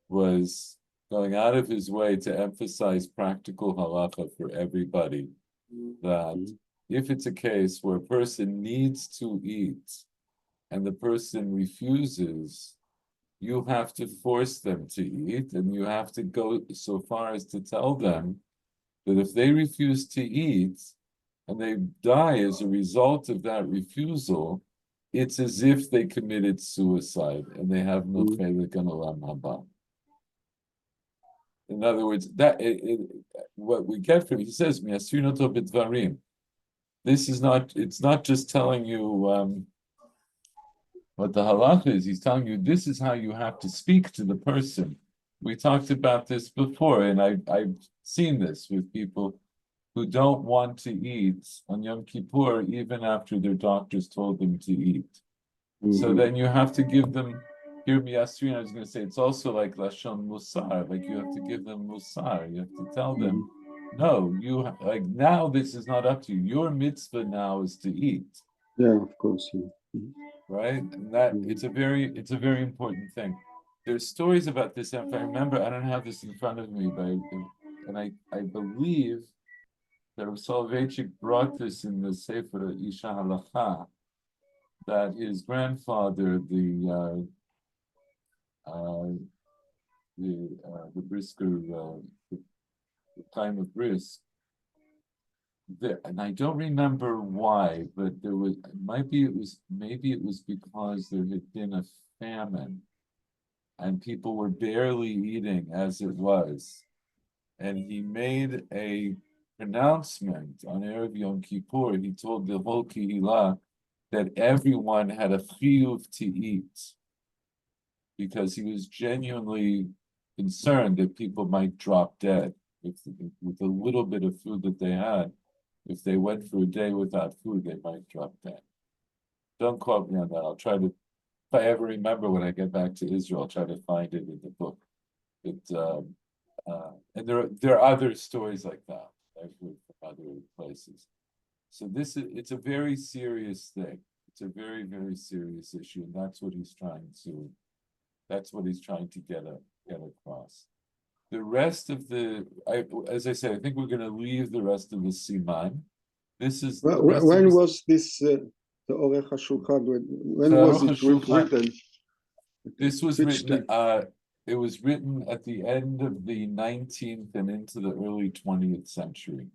was going out of his way to emphasize practical halacha for everybody, that if it's a case where a person needs to eat and the person refuses, you have to force them to eat, and you have to go so far as to tell them that if they refuse to eat and they die as a result of that refusal, it's as if they committed suicide and they have no chelik in Olam Haba. In other words, what we get from, he says, this is not, it's not just telling you what the halacha is, he's telling you this is how you have to speak to the person. We talked about this before, and I've seen this with people who don't want to eat on Yom Kippur even after their doctors told them to eat. So then you have to give them, here Miyasrin, I was going to say, it's also like Lashon Musar, like you have to give them Musar. You have to tell them, no, like now this is not up to you. Your mitzvah now is to eat. Yeah, of course. Yeah. Right? And that it's a very important thing. There's stories about this, and if I remember, I don't have this in front of me, but I believe that Rav Soloveitchik brought this in the Sefer Isha Halacha, that his grandfather, the Brisker, the time of Brisk, and I don't remember why, but there was maybe it was because there had been a famine and people were barely eating as it was, and he made a pronouncement on Erev Yom Kippur. He told the whole Kehillah that everyone had a chiyuv to eat, because he was genuinely concerned that people might drop dead with a little bit of food that they had. If they went for a day without food, they might drop dead. Don't quote me on that. I'll try to, if I ever remember when I get back to Israel, I'll try to find it in the book. And there are other stories like that I've heard from other places. So it's a very serious thing. It's a very, very serious issue, and that's what he's trying to get across. the rest of as I said, I think we're going to leave the rest of the Siman. This is the rest When of was this the Orech HaShulchan? When So was Aruch it HaShulchan- written? this was Which written. time? It was written at the end of the 19th and into the early 20th century.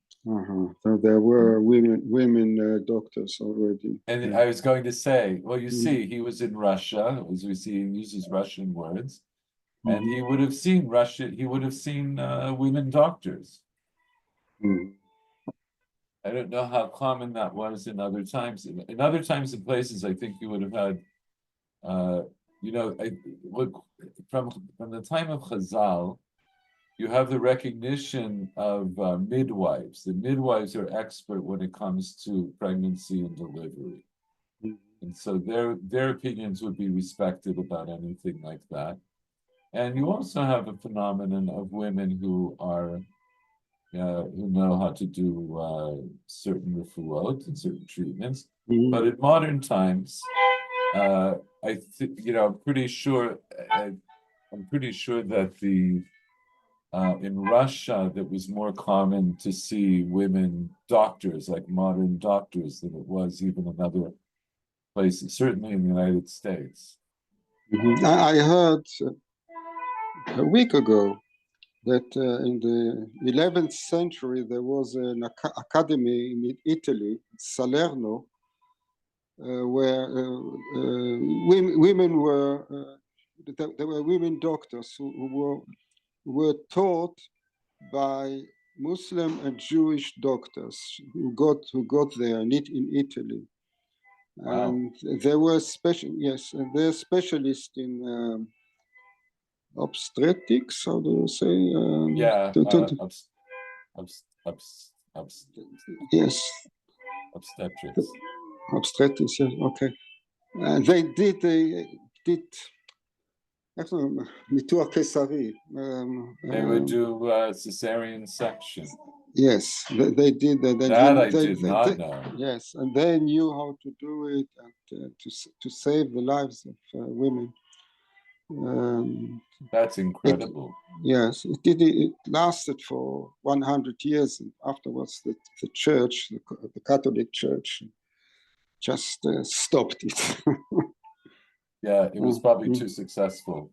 So there were women doctors already. And I was going to say, well, you Mhm. see, he was in Russia, as we see, he uses Russian words, and Mhm. he would have seen he would have seen women doctors. Mhm. I don't know how common that was in other times. In other times and places, I think you would have had, look, from the time of Chazal, you have the recognition of midwives. The midwives are expert when it comes to pregnancy and delivery. And so their opinions would be respected about anything like that. And you also have a phenomenon of women who know how to do certain refuot and certain treatments. Mhm. But in modern times, I'm pretty sure that in Russia, that was more common to see women doctors, like modern doctors, than it was even in other places, certainly in the United States. Mhm. I heard a week ago that in the 11th century there was an academy in Italy, Salerno, where women were there were women doctors who were taught by Muslim and Jewish doctors who got there in Italy. Wow. And they were they're specialists in obstetrics, how do you say? Yeah, Yes, obstetrics. obstetrics, yes, okay. And they did ניתוח קיסרי. They would do cesarean section. Yes, they did that. That I did not know. Yes, and they knew how to do it and to save the lives of women. That's incredible. Yes, it lasted for 100 years, and afterwards the church, the Catholic Church, just stopped it. Yeah, it was probably too successful.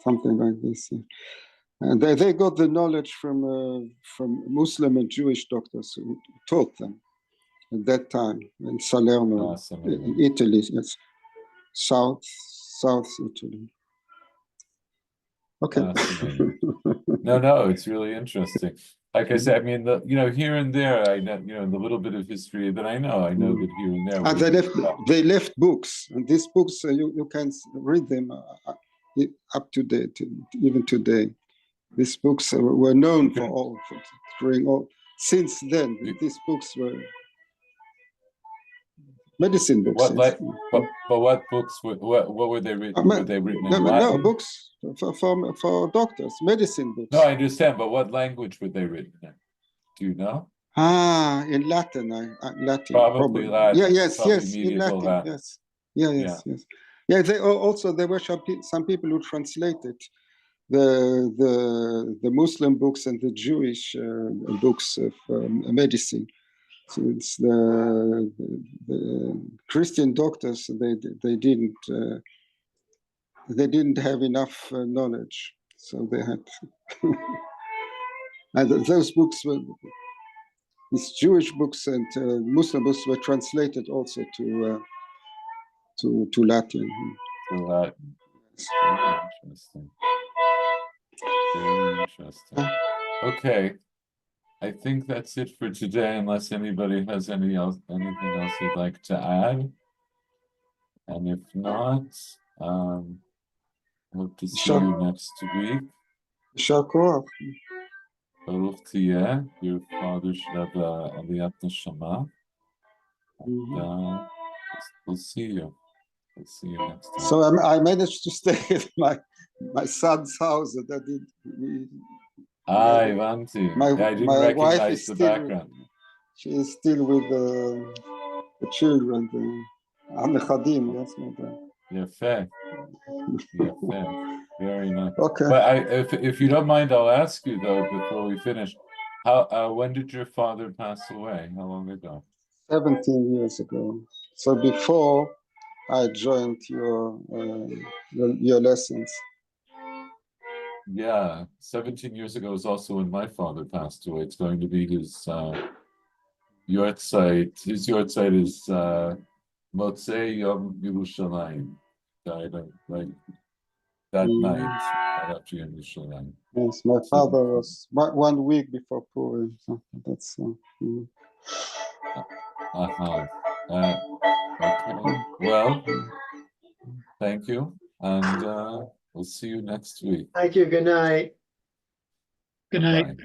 Something like this. Yeah. And they got the knowledge from Muslim and Jewish doctors who taught them at that time in Salerno, in Italy. Yes, South Italy. Okay. No, it's really interesting. Like I said, I mean, here and there, I know, the little bit of history that I know that here and there. They left books, and these books you can read them up to date, even today. These books were known since then. These books were medicine books. But what books? What were they written? Were they written in Latin? No, books for doctors, medicine books. No, I understand, but what language were they written in? Do you know? In Latin, Latin. Probably Latin. Yes, in medieval Latin. Yes. Yeah, there were some people who translated the Muslim books and the Jewish books of medicine. So it's the Christian doctors. They didn't have enough knowledge, so they had. And those books these Jewish books and Muslim books were translated also to Latin. To Latin. Very interesting. Very interesting. Okay. I think that's it for today, unless anybody has anything else you'd like to add. And if not, hope to see you next week. Baruch Tiyeh, your father should have Aliyat Neshama. And we'll see you. We'll see you next time. So I managed to stay at my son's house. Ivanti. I didn't recognize the background. She is still with the children, the Anechadim. Yes, Yefeh. Very nice. Okay. But if you don't mind, I'll ask you though before we finish. When did your father pass away? How long ago? 17 years ago. So before I joined your lessons. Yeah, 17 years ago is also when my father passed away. It's going to be his yortzeit. His yortzeit is Motzei Yom Yerushalayim. Died like that night, right after Yom Yerushalayim. Yes, my father was 1 week before Purim. So that's Uh-huh. Okay. Well, thank you, and we'll see you next week. Thank you. Good night. Good night. Bye.